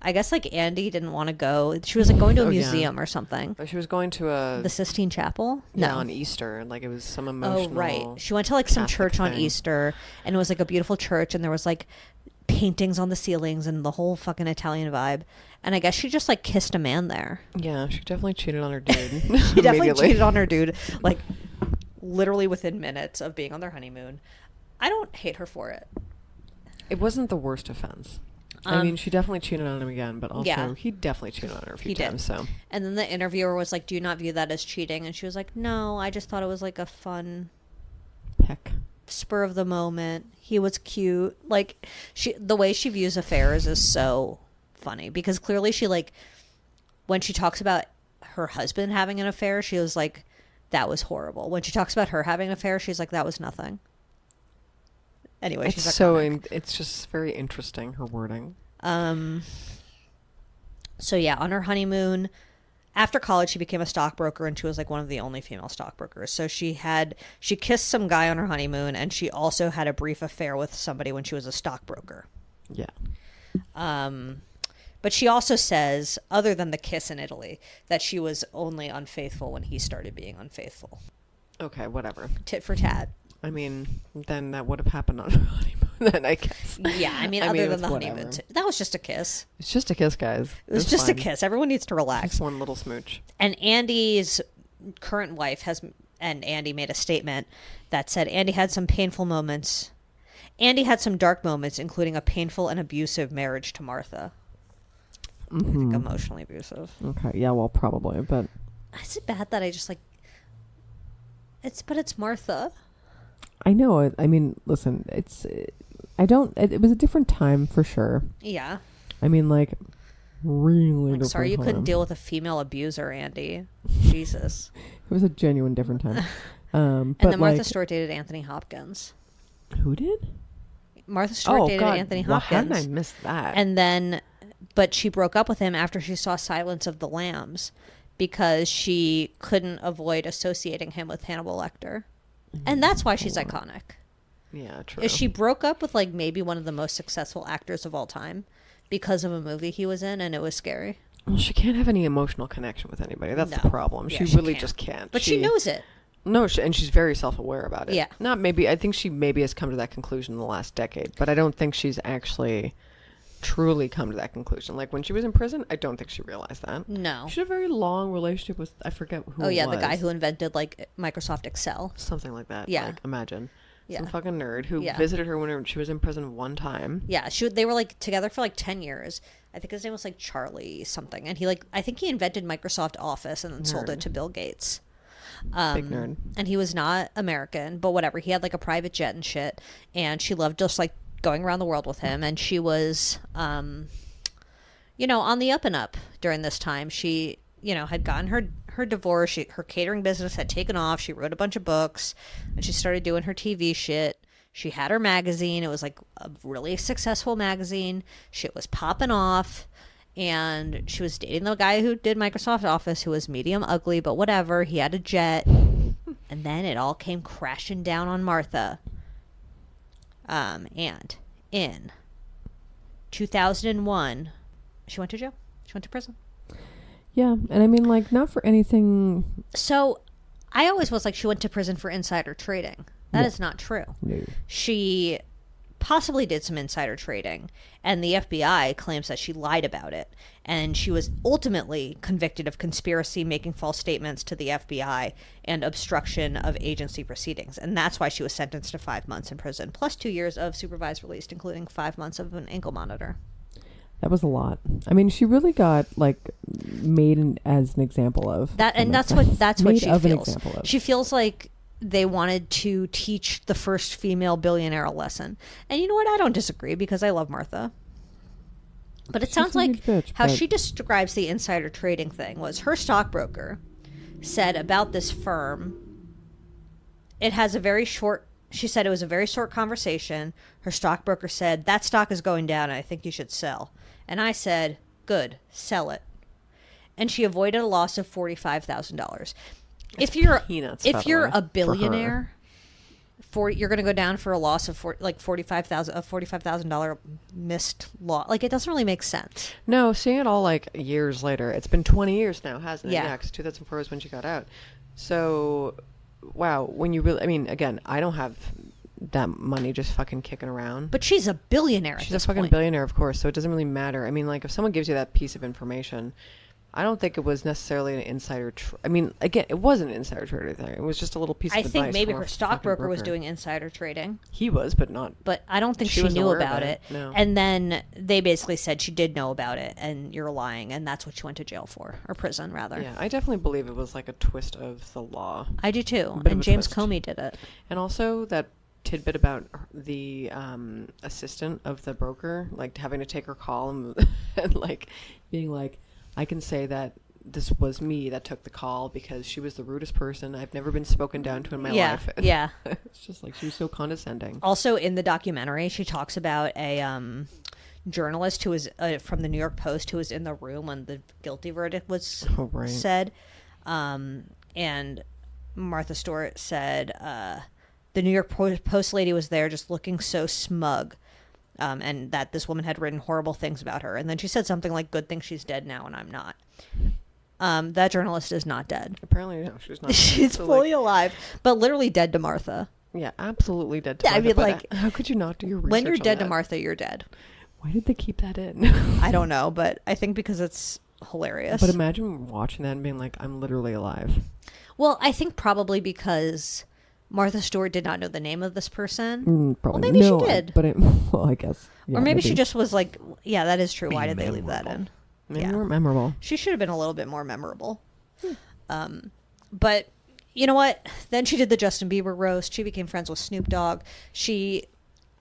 I guess like Andy didn't want to go. She was like going to a Oh, yeah. museum or something. She was going to The Sistine Chapel? yeah, No. on Easter, and like it was some Oh, emotional. right. She went to like some Catholic church on thing. Easter, and it was like a beautiful church, and there was like paintings on the ceilings and the whole fucking Italian vibe. And I guess she just like kissed a man there. Yeah, she definitely cheated on her dude. She definitely cheated on her dude, like literally within minutes of being on their honeymoon. I don't hate her for it. It wasn't the worst offense. I mean, she definitely cheated on him again, but also Yeah. he definitely cheated on her a few He did. times. So And then the interviewer was like, "Do you not view that as cheating?" And she was like, "No, I just thought it was like a fun heck. spur of the moment. He was cute." Like the way she views affairs is so funny, because clearly she like when she talks about her husband having an affair, she was like, that was horrible. When she talks about her having an affair, she's like, that was nothing. Anyway, It's she's it's just very interesting, her wording. So yeah, on her honeymoon, after college, she became a stockbroker, and she was like one of the only female stockbrokers. So she kissed some guy on her honeymoon, and she also had a brief affair with somebody when she was a stockbroker. Yeah. But she also says, other than the kiss in Italy, that she was only unfaithful when he started being unfaithful. Okay, whatever. Tit for tat. I mean, then that would have happened on her honeymoon, then, I guess. Yeah, I mean, other than the honeymoon. That was just a kiss. It's just a kiss, guys. It was just a kiss. Everyone needs to relax. Just one little smooch. And Andy's current wife and Andy made a statement that said Andy had some painful moments. Andy had some dark moments, including a painful and abusive marriage to Martha. I think emotionally abusive. Okay, yeah, well, probably, but... Is it bad that I just, like... But it's Martha. I know. I mean, listen, it was a different time for sure. Yeah. I mean, like, really different sorry you time. couldn't deal with a female abuser, Andy. Jesus. It was a genuine different time. And then Martha Stewart dated Anthony Hopkins. Who did? Martha Stewart dated Anthony Hopkins. How did I miss that? And then, but she broke up with him after she saw Silence of the Lambs because she couldn't avoid associating him with Hannibal Lecter. And that's why she's iconic. Yeah, true. Is she broke up with like maybe one of the most successful actors of all time because of a movie he was in, and it was scary. Well, she can't have any emotional connection with anybody. That's the problem. Yeah, she really just can't. But she knows it. No, and she's very self-aware about it. Yeah. I think she maybe has come to that conclusion in the last decade, but I don't think she's actually truly come to that conclusion. Like when she was in prison, I don't think she realized that. No. She had a very long relationship with, I forget who it was. Oh, yeah, the guy who invented like Microsoft Excel. Something like that. Yeah. Like, imagine. Yeah. Some fucking nerd who Yeah. visited her when she was in prison one time. Yeah, they were like together for like 10 years. I think his name was like Charlie something. And I think he invented Microsoft Office and then sold it to Bill Gates. Big nerd. And he was not American, but whatever. He had like a private jet and shit. And she loved just like going around the world with him. And she was, on the up and up during this time. She, had gotten her divorce. Her catering business had taken off. She wrote a bunch of books and she started doing her TV shit. She had her magazine. It was like a really successful magazine. Shit was popping off. And she was dating the guy who did Microsoft Office, who was medium ugly, but whatever. He had a jet. And then it all came crashing down on Martha. And in 2001, she went to jail. She went to prison. Yeah, and I mean, like, not for anything. So I always was like, she went to prison for insider trading. That is not true. No. She possibly did some insider trading, and the FBI claims that she lied about it. And she was ultimately convicted of conspiracy, making false statements to the FBI, and obstruction of agency proceedings. And that's why she was sentenced to 5 months in prison, plus 2 years of supervised release, including 5 months of an ankle monitor. That was a lot. I mean, she really got like made as an example of that, and that's what she an feels. Example of. She feels like they wanted to teach the first female billionaire a lesson. And you know what? I don't disagree because I love Martha. But it sounds like how she describes the insider trading thing was her stockbroker said about this firm, it has a very short, she said it was a very short conversation. Her stockbroker said, that stock is going down and I think you should sell. And I said, good, sell it. And she avoided a loss of $45,000. If you're a billionaire, you're going to go down for a loss of $45,000 missed loss. Like, it doesn't really make sense. No, seeing it all like years later. It's been 20 years now, hasn't it? Yeah, because 2004 was when she got out. So, wow, when you really, I mean, again, I don't have that money just fucking kicking around. But she's a billionaire. She's a fucking billionaire, of course. So it doesn't really matter. I mean, like, if someone gives you that piece of information, I don't think it was necessarily an insider. I mean, again, it wasn't an insider trade thing. It was just a little piece of advice. I think maybe from her stockbroker was doing insider trading. He was, but not. But I don't think she knew about it. No. And then they basically said she did know about it, and you're lying, and that's what she went to jail for, or prison rather. Yeah, I definitely believe it was like a twist of the law. I do too. And James Comey did it. And also that tidbit about the assistant of the broker, like having to take her call and like being like, I can say that this was me that took the call because she was the rudest person I've never been spoken down to in my life. Yeah. It's just like she was so condescending. Also, in the documentary, she talks about a journalist who was from the New York Post who was in the room when the guilty verdict was said. And Martha Stewart said the New York Post lady was there just looking so smug. And that this woman had written horrible things about her. And then she said something like, good thing she's dead now and I'm not. That journalist is not dead. Apparently, no, she's not. She's fully alive, but literally dead to Martha. Yeah, absolutely dead to Martha. I mean, like, how could you not do your research when you're on dead that? to Martha, you're dead. Why did they keep that in? I don't know, but I think because it's hilarious. But imagine watching that and being like, I'm literally alive. Well, I think probably because Martha Stewart did not know the name of this person. Probably. Well, maybe she did. But I guess. Yeah, or maybe she just was like, yeah, that is true. Why did they leave that in? Maybe more memorable. She should have been a little bit more memorable. But you know what? Then she did the Justin Bieber roast. She became friends with Snoop Dogg.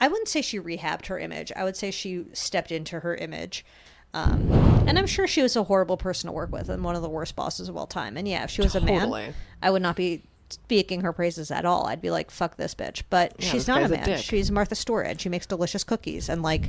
I wouldn't say she rehabbed her image. I would say she stepped into her image. And I'm sure she was a horrible person to work with and one of the worst bosses of all time. And yeah, if she was a man, I would not be speaking her praises at all. I'd be like, fuck this bitch. But she's not a man. She's Martha Stewart and she makes delicious cookies. And like,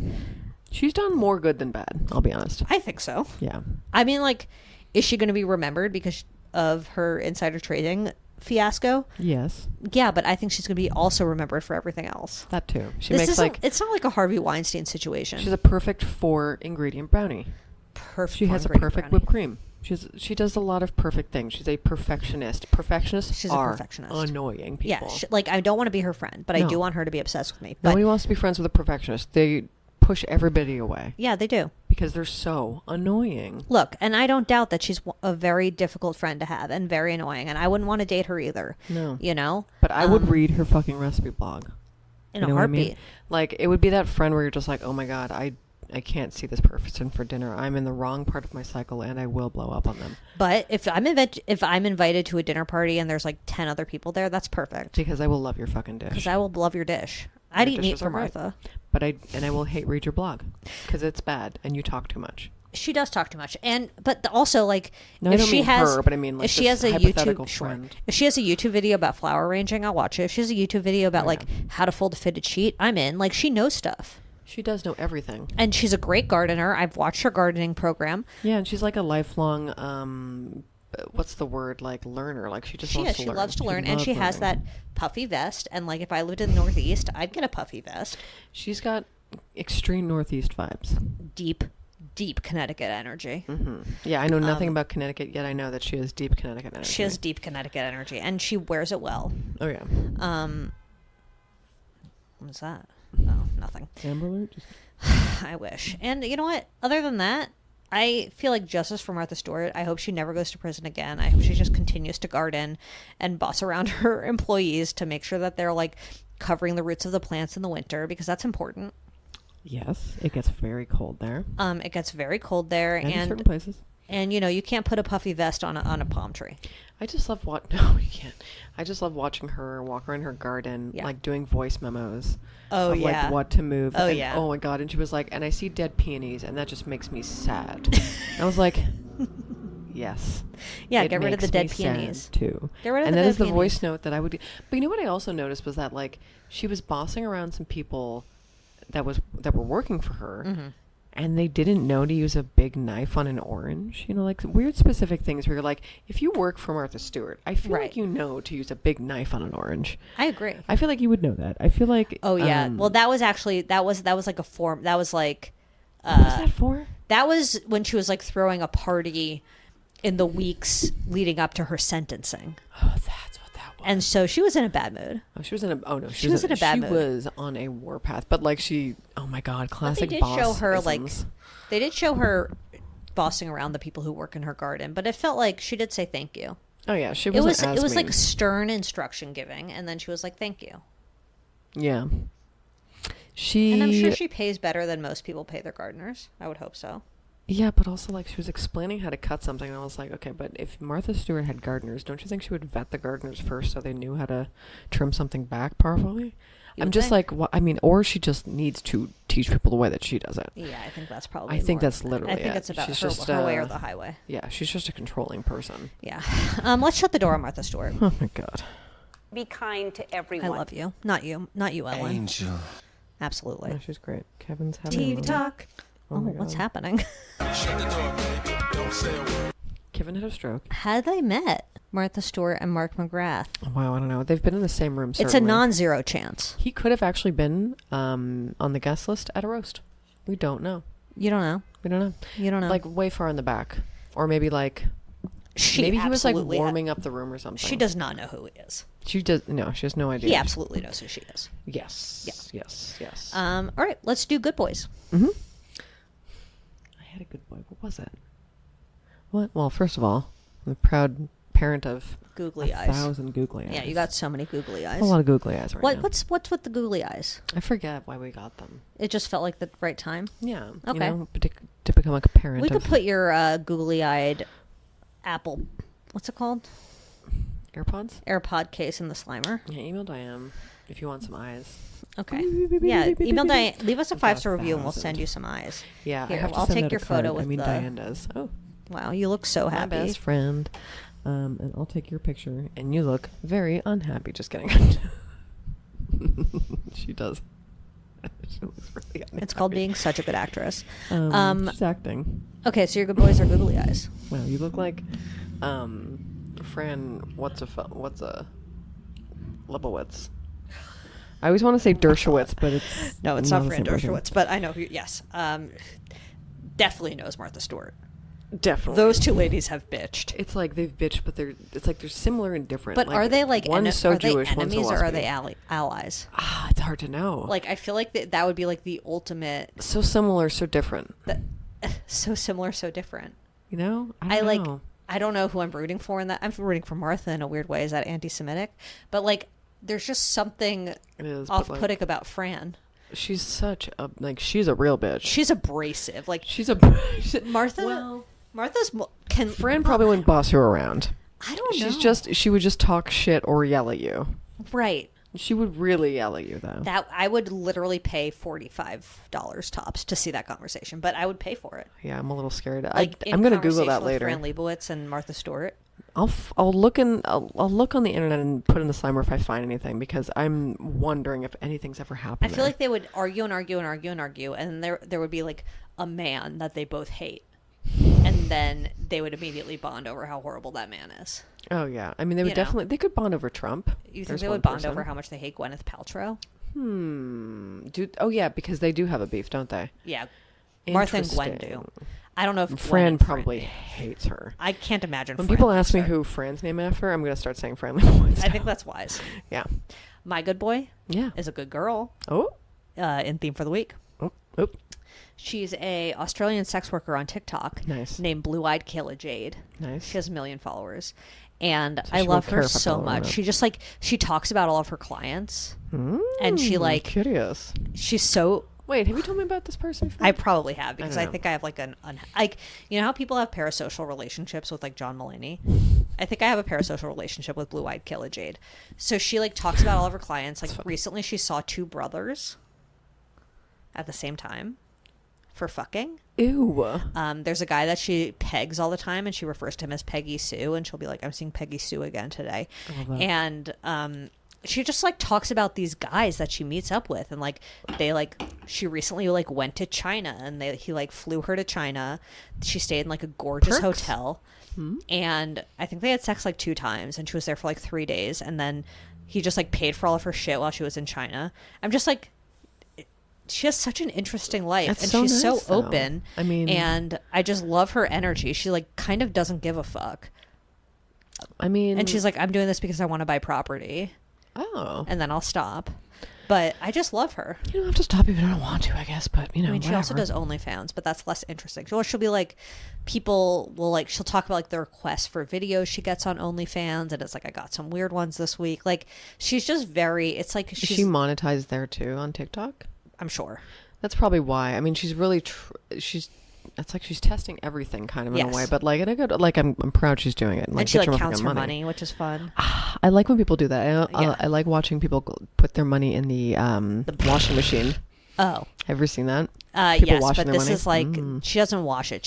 she's done more good than bad, I'll be honest. I think so. Yeah. I mean, like, is she going to be remembered because of her insider trading fiasco? Yes. Yeah, but I think she's going to be also remembered for everything else. That too. It's not like a Harvey Weinstein situation. She's a perfect 4-ingredient brownie. Perfect. She has a perfect whipped cream. She does a lot of perfect things. She's a perfectionist. Perfectionists She's are a perfectionist. annoying people. Yeah, like I don't want to be her friend, but I do want her to be obsessed with me. But nobody wants to be friends with a perfectionist. They push everybody away. Yeah, they do. Because they're so annoying. Look, and I don't doubt that she's a very difficult friend to have and very annoying, and I wouldn't want to date her either. No. You know? But I would read her fucking recipe blog. In a heartbeat. I mean? Like, it would be that friend where you're just like, oh my God, I can't see this person for dinner. I'm in the wrong part of my cycle, and I will blow up on them. But if I'm invited to a dinner party and there's like 10 other people there, that's perfect. Because I will love your fucking dish. Because I will love your dish. I'd eat meat for Martha. But I will hate your blog because it's bad and you talk too much. She does talk too much, but also like no, if I don't she mean has, her, but I mean like if she has a YouTube friend. If she has a YouTube video about flower arranging, I'll watch it. If she has a YouTube video about like how to fold a fitted sheet, I'm in. Like she knows stuff. She does know everything, and she's a great gardener. I've watched her gardening program. Yeah, and she's like a lifelong what's the word, like learner. Like she loves to learn, and she has that puffy vest. And like if I lived in the Northeast, I'd get a puffy vest. She's got extreme Northeast vibes. Deep Connecticut energy. Mm-hmm. Yeah, I know nothing about Connecticut, yet I know that she has deep Connecticut energy. She has deep Connecticut energy, and she wears it well. Oh yeah. What's that? Oh, nothing. Amber Alert? I wish. And you know what? Other than that, I feel like justice for Martha Stewart. I hope she never goes to prison again. I hope she just continues to garden and boss around her employees to make sure that they're like covering the roots of the plants in the winter, because that's important. Yes, it gets very cold there. It gets very cold there, and in certain places. And you know, you can't put a puffy vest on a palm tree. I just love No, you can't. I just love watching her walk around her garden, like doing voice memos. Oh, of, yeah. Like what to move. Oh, and, yeah. Oh my God. And she was like, and I see dead peonies, and that just makes me sad. And I was like, yes. Yeah, get rid of the dead peonies too. Get rid of and the that dead is the peonies. voice note that I would. But you know what I also noticed was that like she was bossing around some people that were working for her. Mm-hmm. And they didn't know to use a big knife on an orange. You know, like weird specific things where you're like, if you work for Martha Stewart, I feel like you know to use a big knife on an orange. I agree. I feel like you would know that. I feel like... Oh, yeah. Well, that was actually... That was like a form... That was like... what was that for? That was when she was like throwing a party in the weeks leading up to her sentencing. Oh, that's what that was. And so she was in a bad mood. Oh, she was in a... Oh, no. She was in a bad mood. She was on a warpath. But like she... Oh, my God. Classic boss. They did show her like... They did show her bossing around the people who work in her garden, but it felt like she did say thank you. Oh yeah, she wasn't It was mean. like stern instruction giving, and then she was like thank you. Yeah. And I'm sure she pays better than most people pay their gardeners. I would hope so. Yeah, but also like she was explaining how to cut something, and I was like, okay, but if Martha Stewart had gardeners, don't you think she would vet the gardeners first so they knew how to trim something back properly? I'm just like, I mean, or she just needs to teach people the way that she does it. Yeah, I think that's probably. I think more that's of it. literally I think it. it's about She's her, just, her way or the highway. Yeah, she's just a controlling person. Yeah. Let's shut the door on Martha Stewart. Oh my God. Be kind to everyone. I love you. Not you, Ellen. Angel. Absolutely. Yeah, she's great. Kevin's having a TV moment. talk. Oh, my what's God. happening? Kevin had a stroke. Had they met Martha Stewart and Mark McGrath? Wow, I don't know. They've been in the same room. It's a certainly. non-zero chance. He could have actually been on the guest list at a roast. We don't know. You don't know. We don't know. You don't know. Like way far in the back, or maybe like maybe he was like warming up the room or something. She does not know who he is. She does. No, she has no idea. He absolutely knows who she is. Yes. Yeah. Yes. All right, let's do Good Boys. I had a good boy. What was it? What? Well, first of all, I'm the proud parent of Googly eyes. 1,000 googly eyes. Yeah, you got so many googly eyes. a lot of googly eyes right now. What's with the googly eyes? I forget why we got them. It just felt like the right time. Yeah. Okay. You know, to become like a parent. We could of put your googly-eyed Apple, what's it called? AirPods. AirPod case in the Slimer. Yeah, email Diane if you want some eyes. Okay. Yeah, email Diane. Leave us a 5-star review and we'll 1,000. send you some eyes. Yeah, Here, I have to I'll send take out your a card. photo with the. Diane does. Oh, Wow, you look so my happy. best friend. And I'll take your picture, and you look very unhappy. Just kidding. She does. She looks really unhappy. It's called being such a good actress. She's acting. Okay, so your good boys are googly eyes. Wow, you look like Fran. What's a Lebowitz? I always want to say Dershowitz, but it's No, it's not the Fran same person. Dershowitz, but I know who. Yes, definitely knows Martha Stewart. Definitely. Those two ladies have bitched. It's like they've bitched, but it's like they're similar and different. But are they like one's so are they Jewish, one's enemies so or are they lesbian. allies? Ah, it's hard to know. Like I feel like that would be like the ultimate. So similar, so different. So similar, so different. You know, I don't know. I don't know who I'm rooting for in that. I'm rooting for Martha in a weird way. Is that anti-Semitic? But like, there's just something It is, but, off-putting like, about Fran. she's such a she's a real bitch. She's abrasive. Like She's a Martha. Well, Can Fran probably wouldn't boss her around. I don't know. She would just talk shit or yell at you. right. She would really yell at you though. That I would literally pay $45 tops to see that conversation, but I would pay for it. Yeah, I'm a little scared. Like I'm gonna Google conversation that with later. Fran Lebowitz and Martha Stewart. I'll look on the internet and put in the Slimer if I find anything, because I'm wondering if anything's ever happened. I feel like they would argue and argue and argue and argue, and there would be like a man that they both hate, and then they would immediately bond over how horrible that man is. Oh yeah, I mean they would You know. definitely. They could bond over Trump. You think There's they one would bond person. over how much they hate Gwyneth Paltrow? Oh yeah, because they do have a beef, don't they? Yeah, Martha and Gwen do. Interesting. I don't know if Gwen Fran and probably do. hates her. I can't imagine. When Fran people ask hates me her. who Fran's name after, I'm gonna start saying Fran Lebowitz. I think that's wise. Yeah. My good boy Yeah. is a good girl. Oh. In theme for the week. Oh. Oh. She's a Australian sex worker on TikTok. Nice. Named Blue Eyed Kayla Jade. Nice. She has 1 million followers. And So I she love won't care her if I so follow her or much. not. She just like, she talks about all of her clients. And she like, curious. she's so, Wait, have you told me about this person before? I probably have because don't I know. think I have like like, you know how people have parasocial relationships with like John Mulaney? I think I have a parasocial relationship with Blue Eyed Kayla Jade. So she like talks about all of her clients. Like recently she saw 2 brothers at the same time for fucking. Ew. There's a guy that she pegs all the time, and she refers to him as Peggy Sue, and she'll be like, "I'm seeing Peggy Sue again today," and she just like talks about these guys that she meets up with, and like they like she recently like went to China, and he like flew her to China. She stayed in like a gorgeous Perks? hotel, and I think they had sex like 2 times, and she was there for like 3 days, and then he just like paid for all of her shit while she was in China. I'm just like, she has such an interesting life, That's and so she's nice, so though. open. I mean- and I just love her energy. She like kind of doesn't give a fuck, I mean, and she's like, I'm doing this because I want to buy property, oh, and then I'll stop. But I just love her. you don't have to stop if you don't want to, I guess. But you know, I mean, she also whatever. does OnlyFans, but that's less interesting. She'll be like, people will like, she'll talk about like the requests for videos she gets on OnlyFans, and it's like, I got some weird ones this week. Like, she's just very, it's like, Is she monetized there too on TikTok? I'm sure. That's probably why. I mean, she's really she's It's like she's testing everything kind of in Yes. a way, but like in a good, like I'm proud she's doing it. And she get like your counts her motherfucking money, which is fun. I like when people do that. I like watching people put their money in the washing machine. Oh. Have you ever seen that? People Yes, washing but their this money? is like she doesn't wash it.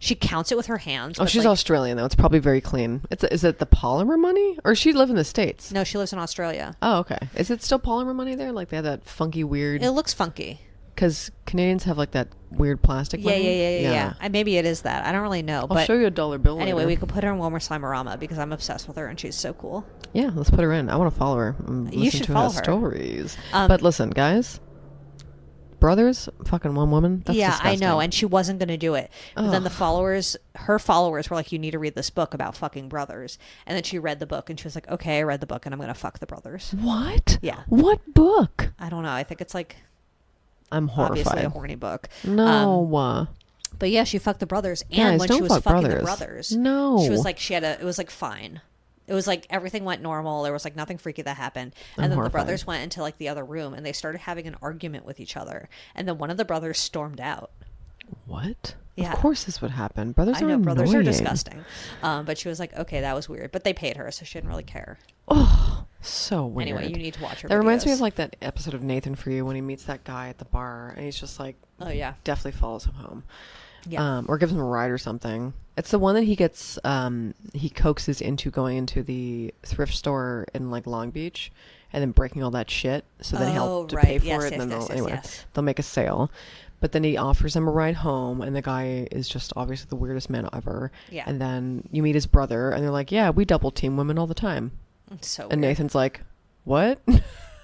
She counts it with her hands. Oh, but, she's like, Australian though. It's probably very clean. Is it the polymer money, or she live in the States? No, she lives in Australia. Oh, okay. Is it still polymer money there? Like they have that funky weird. It looks funky. Because Canadians have like that weird plastic money. Yeah. Maybe it is that. I don't really know. I'll But show you a dollar bill. anyway, later. we could put her in Wilmer Slimerama because I'm obsessed with her and she's so cool. Yeah, let's put her in. I want to follow her. You should follow her. Stories. But listen, guys, brothers, fucking one woman. That's disgusting. I know, and she wasn't going to do it. But then her followers were like, "You need to read this book about fucking brothers." And then she read the book, and she was like, "Okay, I read the book, and I'm going to fuck the brothers." What? Yeah. What book? I don't know. I think it's like I'm horrified. obviously a horny book. No. But yeah, she fucked the brothers, and Guys, when don't she was fuck fucking the brothers. brothers, No. she was like, it was like fine. It was like everything went normal. There was like nothing freaky that happened. And I'm then horrified. the brothers went into like the other room and they started having an argument with each other. And then one of the brothers stormed out. What? Yeah. Of course this would happen. Brothers I are know, brothers are annoying. disgusting. But she was like, okay, that was weird. But they paid her, so she didn't really care. Oh, so weird. Anyway, you need to watch her That reminds me videos. of like that episode of Nathan For You when he meets that guy at the bar and he's just like, Oh, yeah. definitely follows him home. Yeah. Or gives him a ride or something. It's the one that he gets, he coaxes into going into the thrift store in like Long Beach and then breaking all that shit. So then he'll to right. pay for Yes, it. yes, And then yes, they'll, yes, anyway, yes. they'll make a sale. But then he offers him a ride home and the guy is just obviously the weirdest man ever. Yeah. And then you meet his brother and they're like, yeah, we double team women all the time. It's so And weird. Nathan's like, what?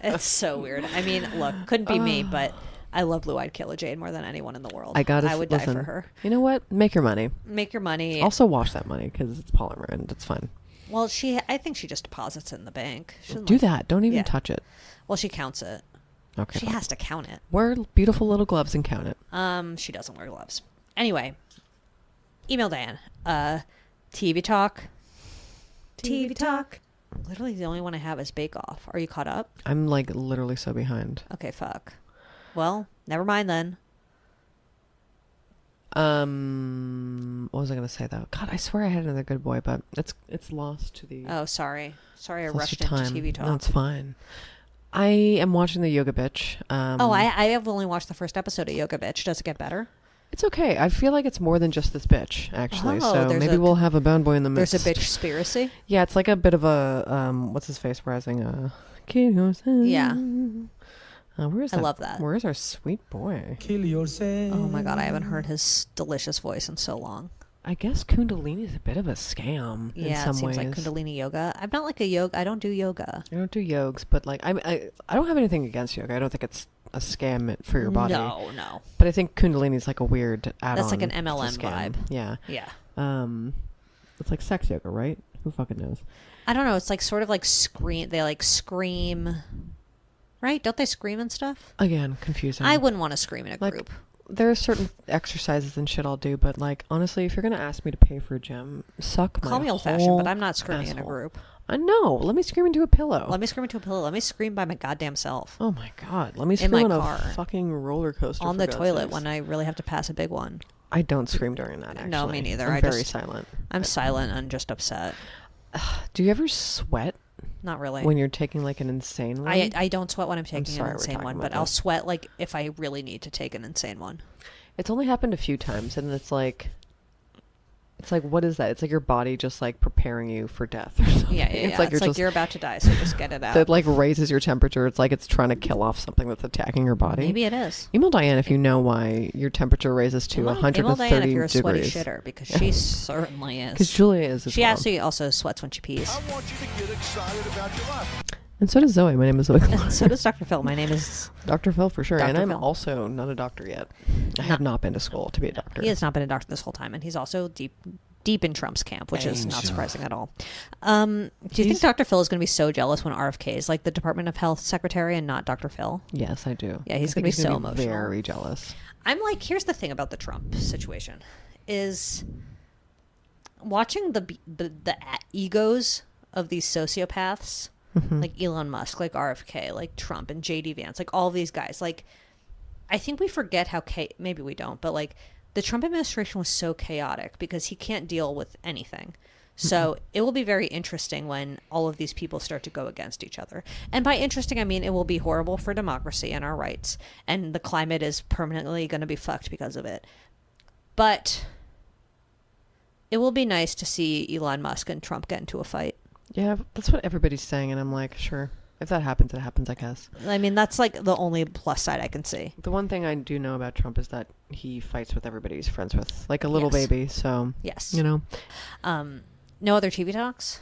It's so weird. I mean, look, couldn't be me, but I love Blue-Eyed Killer Jane more than anyone in the world. I would die for her. You know what? Make your money. Make your money. Also wash that money because it's polymer and it's fine. Well, I think she just deposits it in the bank. She doesn't Do like- that. Don't even Yeah. touch it. Well, she counts it. Okay. She fine. has to count it. Wear beautiful little gloves and count it. She doesn't wear gloves. Anyway, email Diane. TV talk. TV talk. Literally, the only one I have is Bake Off. Are you caught up? I'm like literally so behind. Okay, fuck. Well, never mind then. What was I gonna say though? God, I swear I had another good boy, but it's lost to the. Oh, sorry. Sorry, I it's lost rushed to into time. TV talk. No, it's fine. I am watching the Yoga Bitch. I have only watched the first episode of Yoga Bitch. Does it get better? It's okay. I feel like it's more than just this bitch, actually. Oh, so there's maybe we'll have a bad boy in the midst. There's a bitch-spiracy? Yeah, it's like a bit of a what's his face rising. Yeah. Where is I that? love that. Where is our sweet boy? Oh my god, I haven't heard his delicious voice in so long. I guess Kundalini is a bit of a scam in Yeah, some it seems ways. like Kundalini yoga. I'm not like a yoga. I don't do yoga. I don't do yogs, but like I don't have anything against yoga. I don't think it's a scam for your body. No. But I think Kundalini is like a weird add-on. That's like an It's a MLM scam. vibe. Yeah. Yeah. It's like sex yoga, right? Who fucking knows? I don't know. It's like sort of like scream. They like scream. Right? Don't they scream and stuff? Again, confusing. I wouldn't want to scream in a like group. there are certain exercises and shit I'll do, but like honestly, if you're gonna ask me to pay for a gym, suck my Call me old-fashioned, whole but I'm not screaming in a asshole. group. I know. Let me scream into a pillow. Let me scream into a pillow. Let me scream by my goddamn self. Oh my god. Let me In scream my on car. a fucking roller coaster On for the God's toilet sakes. when I really have to pass a big one. I don't scream during that. Actually, No, me neither. I'm I very just- silent. I'm silent and just upset. Do you ever sweat Not really. when you're taking like an insane one? I don't sweat when I'm taking sorry an we're insane talking one, about but I'll this. sweat like if I really need to take an insane one. It's only happened a few times, and it's like what is that? It's like your body just like preparing you for death or something. Yeah. It's like you're about to die, so just get it out. that like raises your temperature. It's like it's trying to kill off something that's attacking your body. Maybe it is. Email Diane if you know why your temperature raises to Email 130 Diane if you're a sweaty degrees. shitter, because she certainly Because is. Julia is as She well. actually also sweats when she pees. I want you to get excited about your life. And so does Zoe. My name is Zoe. So does Dr. Phil. My name is... Dr. Phil for sure. And Dr. I'm Phil. also not a doctor yet. I have not been to school to be a doctor. He has not been a doctor this whole time, and he's also deep in Trump's camp, which is not surprising at all. Do you think Dr. Phil is going to be so jealous when RFK is like the Department of Health secretary and not Dr. Phil? Yes, I do. Yeah, he's I think gonna be so gonna emotional. Very jealous. I'm like, here's the thing about the Trump situation is watching the egos of these sociopaths, like Elon Musk, like RFK, like Trump and JD Vance, like all these guys. Like, I think we forget how maybe we don't, but like the Trump administration was so chaotic because he can't deal with anything. So it will be very interesting when all of these people start to go against each other. And by interesting, I mean it will be horrible for democracy and our rights. And the climate is permanently going to be fucked because of it. But it will be nice to see Elon Musk and Trump get into a fight. Yeah, that's what everybody's saying. And I'm like, sure. If that happens, it happens, I guess. I mean, that's like the only plus side I can see. The one thing I do know about Trump is that he fights with everybody he's friends with. Like a little Yes. baby. So, Yes. you know. No other TV talks?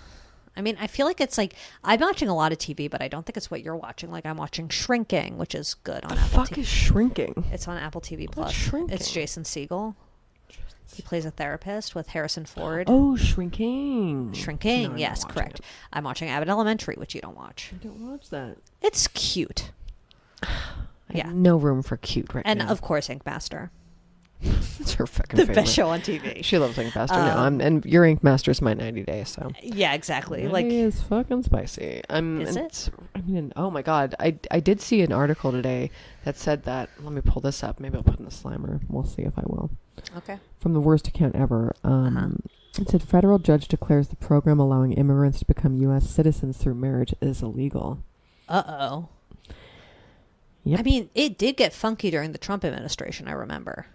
I mean, I feel like it's like, I'm watching a lot of TV, but I don't think it's what you're watching. Like, I'm watching Shrinking, which is good on The Apple fuck TV. is Shrinking? It's on Apple TV Plus. Shrinking? It's Jason Segel. He plays a therapist with Harrison Ford. Oh, Shrinking. Shrinking, No, I'm not yes, watching correct. it. I'm watching Abbott Elementary, which you don't watch. I don't watch that. It's cute. I Yeah. have no room for cute right And now. of course, Ink Master. It's her fucking The favorite. best show on TV. She loves Ink Master. And your Ink Master's my 90 Day, so. Yeah, exactly. It Like, is fucking spicy. Is it? I mean, oh my god, I did see an article today that said that. Let me pull this up. Maybe I'll put in the Slimer. We'll see if I will. okay. From the worst account ever. It said federal judge declares the program allowing immigrants to become U.S. citizens through marriage is illegal. Uh-oh. Yep. I mean, it did get funky during the Trump administration, I remember.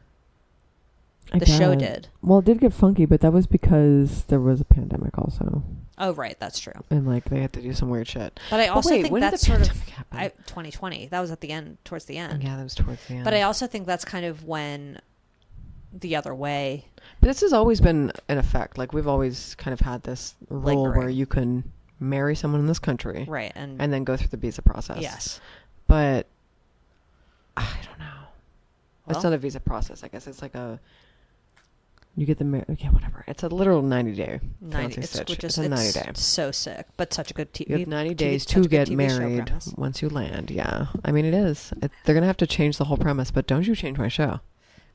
I The show bet. did. Well, it did get funky, but that was because there was a pandemic also, Oh, right, that's true. and like they had to do some weird shit. But I also wait, think when did that's the sort of pandemic happen? 2020. That was at the end, towards the end. Yeah, that was towards the end. But I also think that's kind of when the other way. But this has always been an effect. Like we've always kind of had this rule where Lingering. you can marry someone in this country, Right. and then go through the visa process. yes. But I don't know. Well- It's not a visa process. I guess it's like a. You get the yeah, whatever. It's a literal 90-day. 90. It's a 90 day. so sick, but such a good TV. You have 90 days such a to good get TV show married premise. once you land. Yeah, I mean it is. They're gonna have to change the whole premise, but don't you change my show.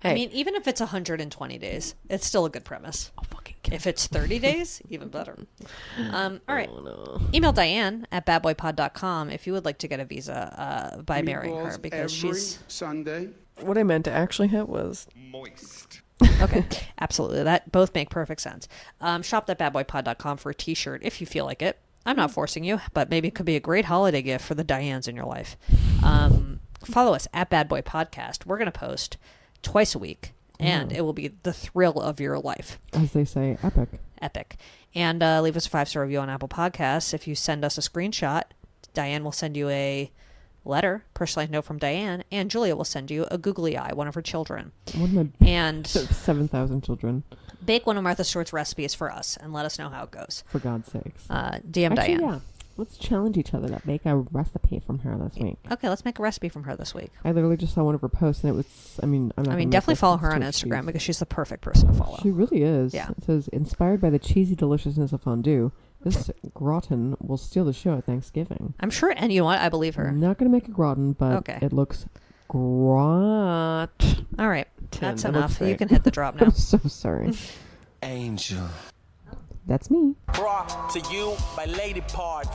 Hey, I mean, even if it's 120 days, it's still a good premise. I'll fucking kill If it's 30 days, even better. All right. Oh, no. Email Diane at badboypod.com if you would like to get a visa by marrying her, because every she's Sunday. What I meant to actually hit was Moist. okay. Absolutely, that both make perfect sense. Shop at badboypod.com for a t-shirt if you feel like it. I'm not forcing you, but maybe it could be a great holiday gift for the Dianes in your life. Follow us at Bad Boy Podcast. We're going to post twice a week, and it will be the thrill of your life. as they say, epic. And leave us a 5-star review on Apple Podcasts. If you send us a screenshot, Diane will send you a letter, personalized note from Diane, and Julia will send you a googly eye, one of her children. One of And 7,000 children. bake one of Martha Stewart's recipes for us and let us know how it goes. For God's sakes. DM Diane. Yeah. Let's challenge each other to make a recipe from her this week. Okay, let's make a recipe from her this week. I literally just saw one of her posts, and it was. I'm not. gonna make Definitely this. follow It's her on too Instagram cheesy. because she's the perfect person to follow. She really is. Yeah. It says, inspired by the cheesy deliciousness of fondue, this gratin will steal the show at Thanksgiving. I'm sure, and you know what? I believe her. I'm not going to make a gratin, but Okay. it looks grot. All right, 10. that's That looks enough. You great. can hit the drop now. I'm so sorry. Angel. That's me. Brought to you by Lady Parts.